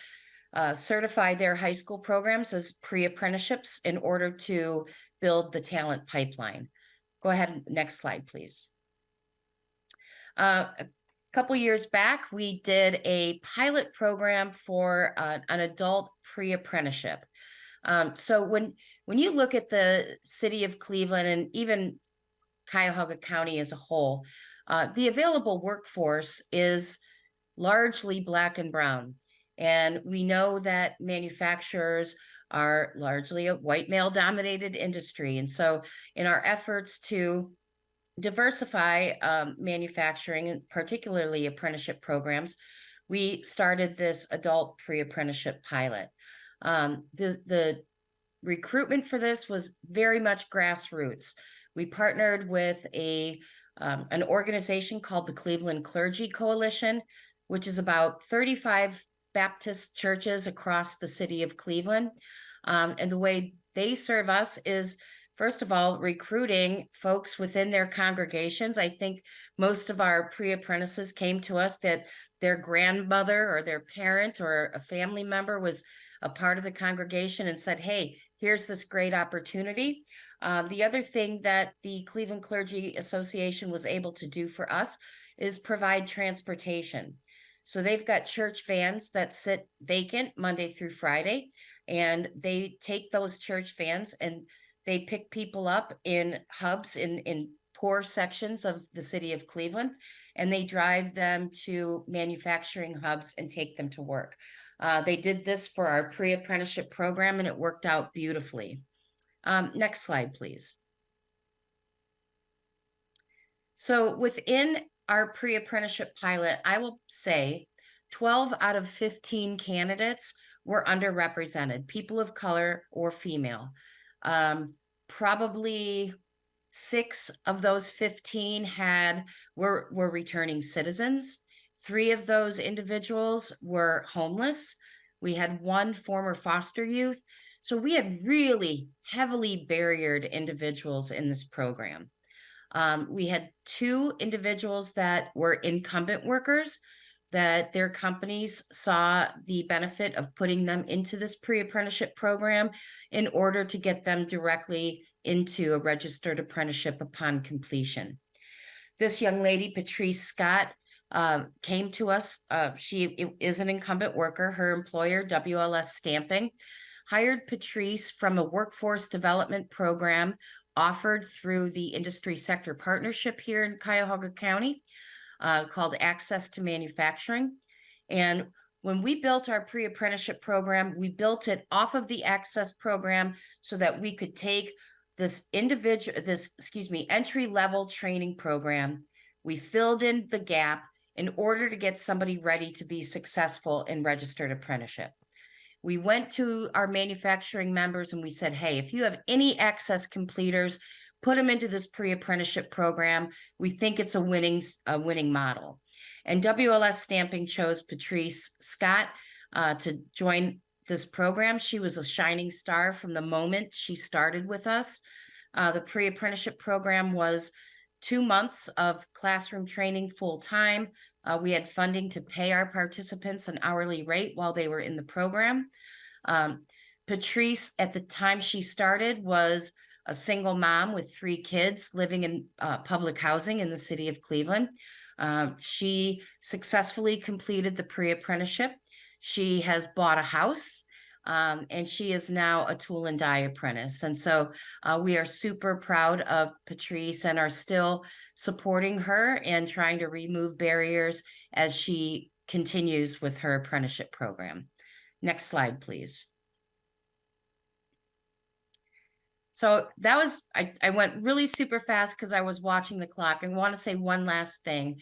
certify their high school programs as pre-apprenticeships in order to build the talent pipeline. Go ahead, next slide, please. A couple years back, we did a pilot program for an adult pre-apprenticeship. So when you look at the city of Cleveland and even Cuyahoga County as a whole, the available workforce is largely Black and brown. And we know that manufacturers are largely a white male dominated industry. And so in our efforts to diversify manufacturing, and particularly apprenticeship programs, we started this adult pre-apprenticeship pilot. The recruitment for this was very much grassroots. We partnered with an organization called the Cleveland Clergy Coalition, which is about 35 Baptist churches across the city of Cleveland. And the way they serve us is, first of all, recruiting folks within their congregations. I think most of our pre-apprentices came to us that their grandmother or their parent or a family member was a part of the congregation and said, hey, here's this great opportunity. The other thing that the Cleveland Clergy Association was able to do for us is provide transportation. So they've got church vans that sit vacant Monday through Friday, and they take those church vans and they pick people up in hubs in poor sections of the city of Cleveland, and they drive them to manufacturing hubs and take them to work. They did this for our pre-apprenticeship program, and it worked out beautifully. Next slide, please. So within our pre-apprenticeship pilot, I will say 12 out of 15 candidates were underrepresented, people of color or female. Probably 6 of those 15 were returning citizens. 3 of those individuals were homeless. We had 1 former foster youth. So we had really heavily barriered individuals in this program. We had 2 individuals that were incumbent workers, that their companies saw the benefit of putting them into this pre-apprenticeship program in order to get them directly into a registered apprenticeship upon completion. This young lady, Patrice Scott, came to us. She is an incumbent worker. Her employer, WLS Stamping, hired Patrice from a workforce development program offered through the industry sector partnership here in Cuyahoga County, called Access to Manufacturing. And when we built our pre-apprenticeship program, we built it off of the Access program so that we could take this entry-level training program. We filled in the gap in order to get somebody ready to be successful in registered apprenticeship. We went to our manufacturing members and we said, hey, if you have any Access completers, put them into this pre-apprenticeship program. We think it's a winning model. And WLS Stamping chose Patrice Scott to join this program. She was a shining star from the moment she started with us. The pre-apprenticeship program was 2 months of classroom training full time. We had funding to pay our participants an hourly rate while they were in the program. Patrice, at the time she started, was a single mom with 3 kids living in public housing in the city of Cleveland. She successfully completed the pre-apprenticeship. She has bought a house. and she is now a tool and die apprentice. And so we are super proud of Patrice and are still supporting her and trying to remove barriers as she continues with her apprenticeship program. Next slide, please. So that was, I went really super fast because I was watching the clock. I want to say one last thing.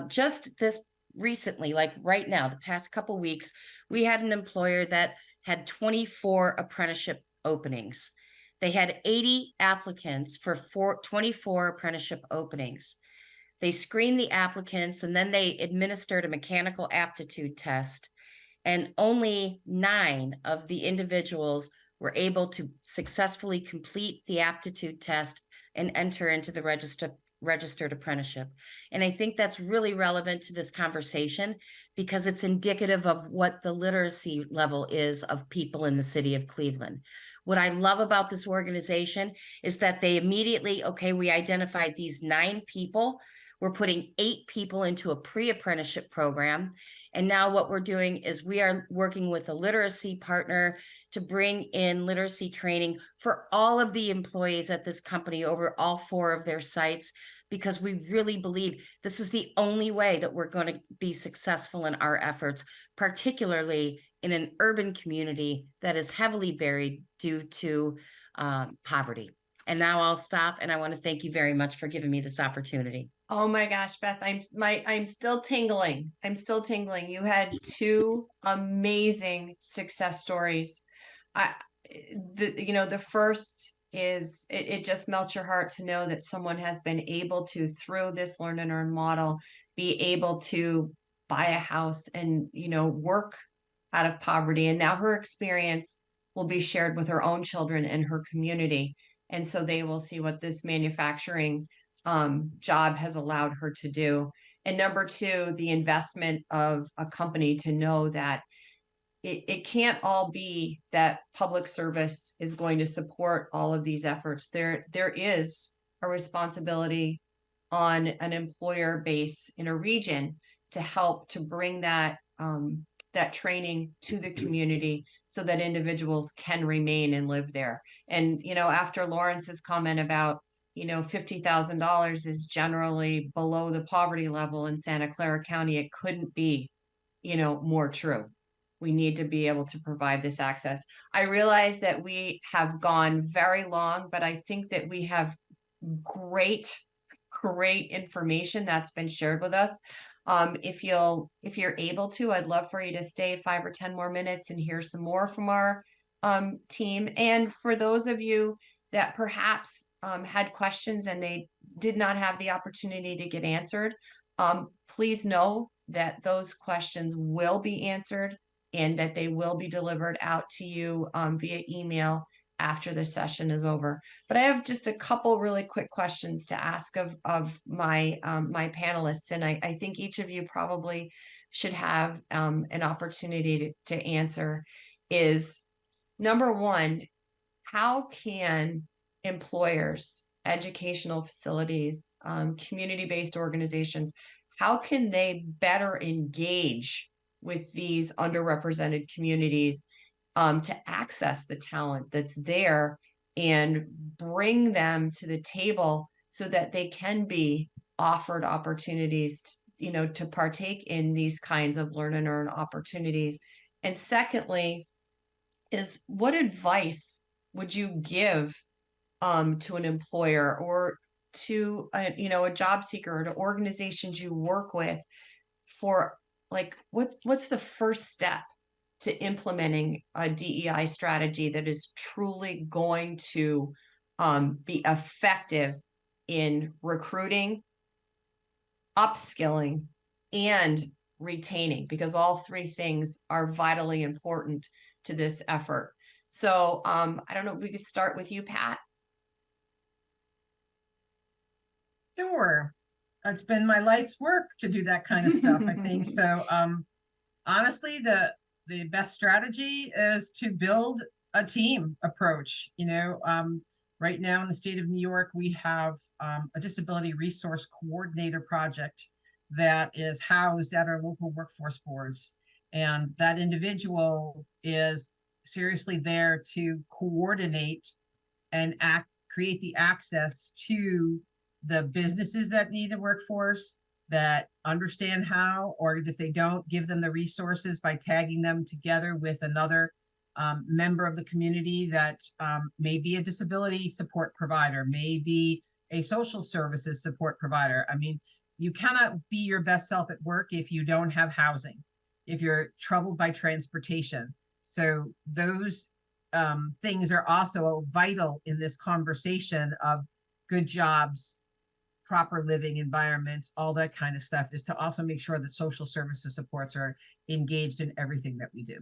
Just this recently, like right now, the past couple weeks, we had an employer that had 24 apprenticeship openings. They had 80 applicants for 24 apprenticeship openings. They screened the applicants and then they administered a mechanical aptitude test. And only 9 of the individuals were able to successfully complete the aptitude test and enter into the registered apprenticeship. And I think that's really relevant to this conversation because it's indicative of what the literacy level is of people in the city of Cleveland. What I love about this organization is that they immediately, okay, we identified these 9 people. We're putting 8 people into a pre-apprenticeship program. And now what we're doing is we are working with a literacy partner to bring in literacy training for all of the employees at this company over all 4 of their sites, because we really believe this is the only way that we're going to be successful in our efforts, particularly in an urban community that is heavily buried due to poverty. And now I'll stop, and I want to thank you very much for giving me this opportunity. Oh my gosh, Beth, I'm still tingling. I'm still tingling. You had 2 amazing success stories. The first is it just melts your heart to know that someone has been able to, through this learn and earn model, be able to buy a house and, work out of poverty. And now her experience will be shared with her own children and her community. And so they will see what this manufacturing job has allowed her to do. And number 2, the investment of a company to know that it can't all be that public service is going to support all of these efforts. There is a responsibility on an employer base in a region to help to bring that that training to the community so that individuals can remain and live there. And after Lawrence's comment about $50,000 is generally below the poverty level in Santa Clara County, it couldn't be more true. We need to be able to provide this access. I realize that we have gone very long, but I think that we have great information that's been shared with us. If you're able to, I'd love for you to stay 5 or 10 more minutes and hear some more from our team. And for those of you that perhaps had questions and they did not have the opportunity to get answered, please know that those questions will be answered and that they will be delivered out to you via email after the session is over. But I have just a couple really quick questions to ask of my my panelists, and I think each of you probably should have an opportunity to answer. Is number 1, how can employers, educational facilities, community-based organizations, how can they better engage with these underrepresented communities to access the talent that's there and bring them to the table so that they can be offered opportunities, to partake in these kinds of learn and earn opportunities? And secondly, is what advice would you give to an employer or to a job seeker or to organizations you work with for what's the first step to implementing a DEI strategy that is truly going to be effective in recruiting, upskilling, and retaining, because all 3 things are vitally important to this effort. So I don't know if we could start with you, Pat. Sure. It's been my life's work to do that kind of stuff, I think. So honestly, the best strategy is to build a team approach. Right now in the state of New York, we have a disability resource coordinator project that is housed at our local workforce boards. And that individual is seriously there to coordinate and create the access to the businesses that need a workforce, that understand how, or if they don't, give them the resources by tagging them together with another member of the community that may be a disability support provider, may be a social services support provider. I mean, you cannot be your best self at work if you don't have housing, if you're troubled by transportation. So those things are also vital in this conversation of good jobs, proper living environments, all that kind of stuff, is to also make sure that social services supports are engaged in everything that we do.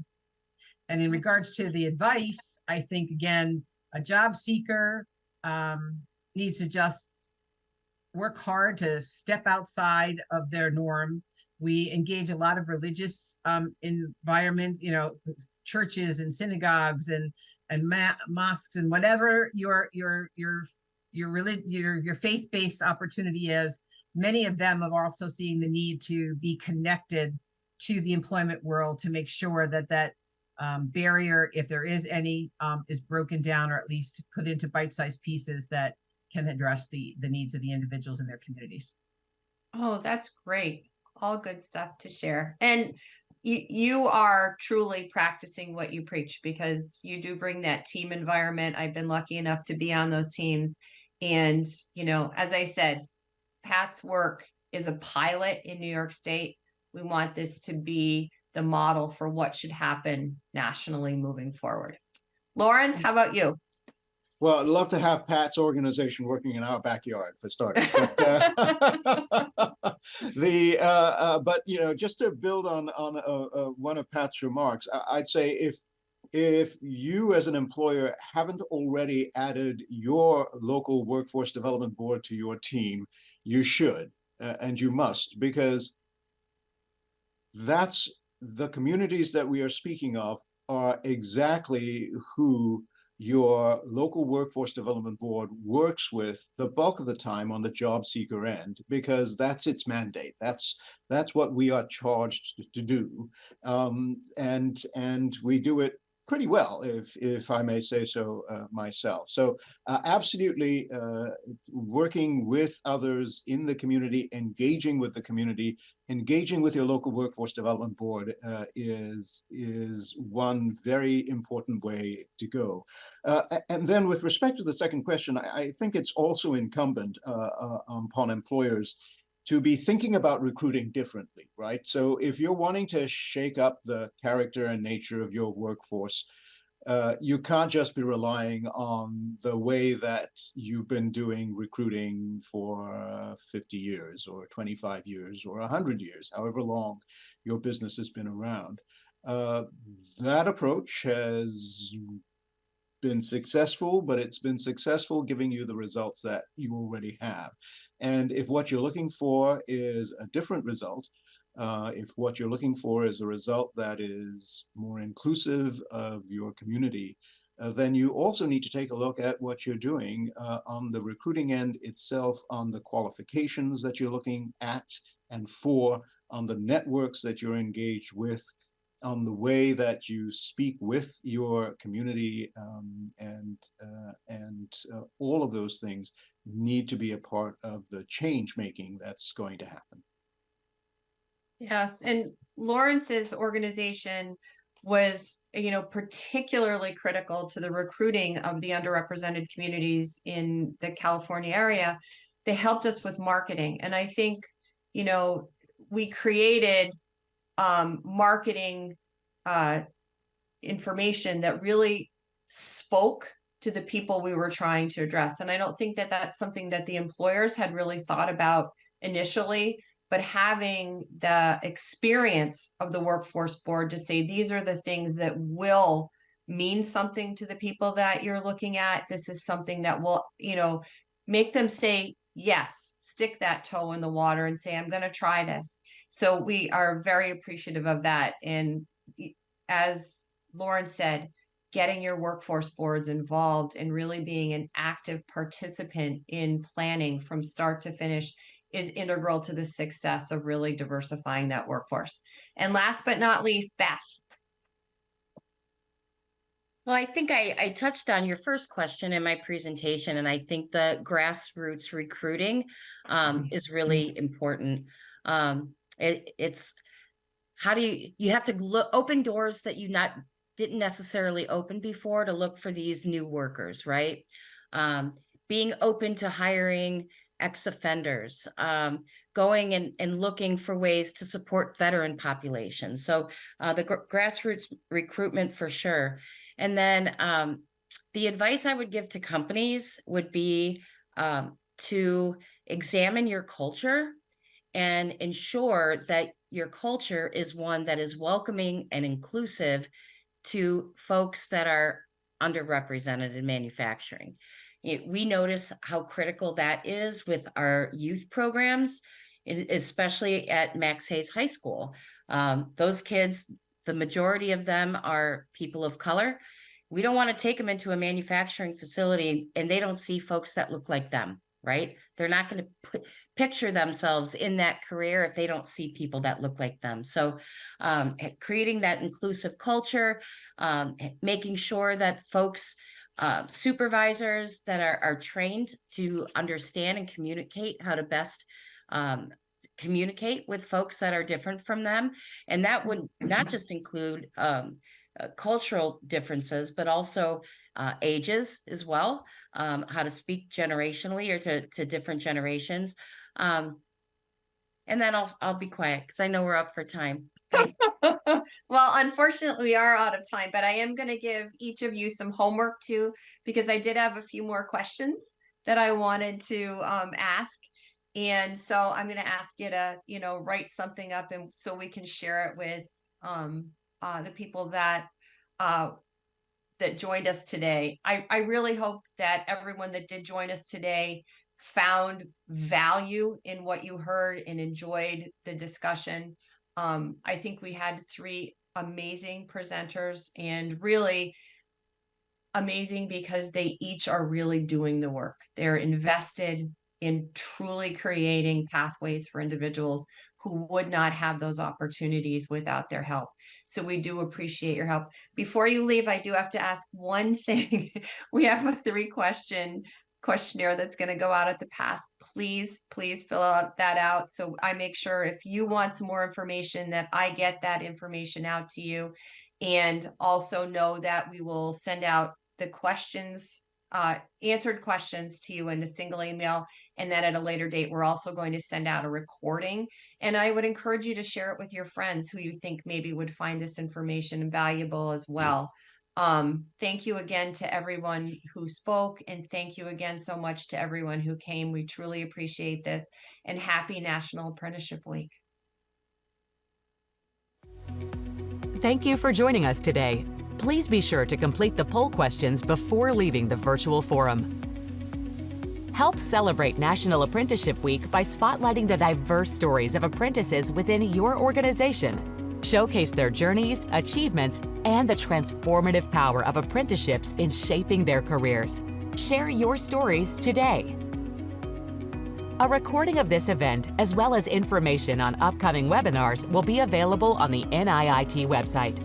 And in regards to the advice, I think, again, a job seeker needs to just work hard to step outside of their norm. We engage a lot of religious environment, you know, churches and synagogues and mosques and whatever your faith-based opportunity is. Many of them are also seeing the need to be connected to the employment world to make sure that that barrier, if there is any, is broken down, or at least put into bite-sized pieces that can address the needs of the individuals in their communities. Oh, that's great. All good stuff to share. And you are truly practicing what you preach, because you do bring that team environment. I've been lucky enough to be on those teams. And, you know, as I said, Pat's work is a pilot in New York State. We want this to be the model for what should happen nationally moving forward. Lawrence, how about you? Well, I'd love to have Pat's organization working in our backyard for starters. But, but you know, just to build on one of Pat's remarks, I'd say if you as an employer haven't already added your local workforce development board to your team, you should, and you must, because that's the communities that we are speaking of are exactly who your local workforce development board works with the bulk of the time on the job seeker end, because that's its mandate. That's what we are charged to do, and we do it pretty well, if I may say so myself. So absolutely working with others in the community, engaging with the community, engaging with your local workforce development board is one very important way to go. And then with respect to the second question, I think it's also incumbent upon employers to be thinking about recruiting differently, right? So if you're wanting to shake up the character and nature of your workforce, you can't just be relying on the way that you've been doing recruiting for 50 years or 25 years or 100 years, however long your business has been around. That approach has been successful, but it's been successful giving you the results that you already have. And if what you're looking for is a different result, if what you're looking for is a result that is more inclusive of your community, then you also need to take a look at what you're doing on the recruiting end itself, on the qualifications that you're looking at and for, on the networks that you're engaged with, on the way that you speak with your community, and all of those things need to be a part of the change making that's going to happen. Yes, and Lawrence's organization was, you know, particularly critical to the recruiting of the underrepresented communities in the California area. They helped us with marketing, and I think, you know, we created marketing information that really spoke to the people we were trying to address. And I don't think that that's something that the employers had really thought about initially, but having the experience of the workforce board to say, these are the things that will mean something to the people that you're looking at. This is something that will, you know, make them say, yes, stick that toe in the water and say, I'm going to try this. So we are very appreciative of that. And as Lauren said, getting your workforce boards involved and really being an active participant in planning from start to finish is integral to the success of really diversifying that workforce. And last but not least, Beth. Well, I think I touched on your first question in my presentation, and I think the grassroots recruiting is really important. It's how do you have to open doors that you didn't necessarily open before to look for these new workers, right? Being open to hiring ex-offenders, going and looking for ways to support veteran populations. So the grassroots recruitment for sure. And then the advice I would give to companies would be to examine your culture and ensure that your culture is one that is welcoming and inclusive to folks that are underrepresented in manufacturing. We notice how critical that is with our youth programs, especially at Max Hayes High School. Those kids, the majority of them are people of color. We don't want to take them into a manufacturing facility and they don't see folks that look like them, right? They're not going to picture themselves in that career if they don't see people that look like them. So creating that inclusive culture, making sure that folks, supervisors that are trained to understand and communicate how to best communicate with folks that are different from them. And that would not just include cultural differences, but also ages as well, how to speak generationally or to different generations. And then I'll be quiet because I know we're up for time. Well, unfortunately, we are out of time, but I am going to give each of you some homework too, because I did have a few more questions that I wanted to ask. And so I'm going to ask you to, write something up and so we can share it with the people that joined us today. I really hope that everyone that did join us today found value in what you heard and enjoyed the discussion. I think we had 3 amazing presenters, and really amazing because they each are really doing the work. They're invested in truly creating pathways for individuals who would not have those opportunities without their help. So we do appreciate your help. Before you leave, I do have to ask one thing. We have a 3-question questionnaire that's going to go out at the pass. Please fill that out so I make sure if you want some more information that I get that information out to you. And also know that we will send out the questions, answered questions to you in a single email. And then at a later date, we're also going to send out a recording. And I would encourage you to share it with your friends who you think maybe would find this information valuable as well. Thank you again to everyone who spoke, and thank you again so much to everyone who came. We truly appreciate this, and happy National Apprenticeship Week. Thank you for joining us today. Please be sure to complete the poll questions before leaving the virtual forum. Help celebrate National Apprenticeship Week by spotlighting the diverse stories of apprentices within your organization. Showcase their journeys, achievements, and the transformative power of apprenticeships in shaping their careers. Share your stories today. A recording of this event, as well as information on upcoming webinars, will be available on the NIIT website.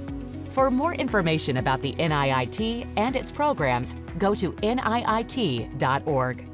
For more information about the NIIT and its programs, go to niit.org.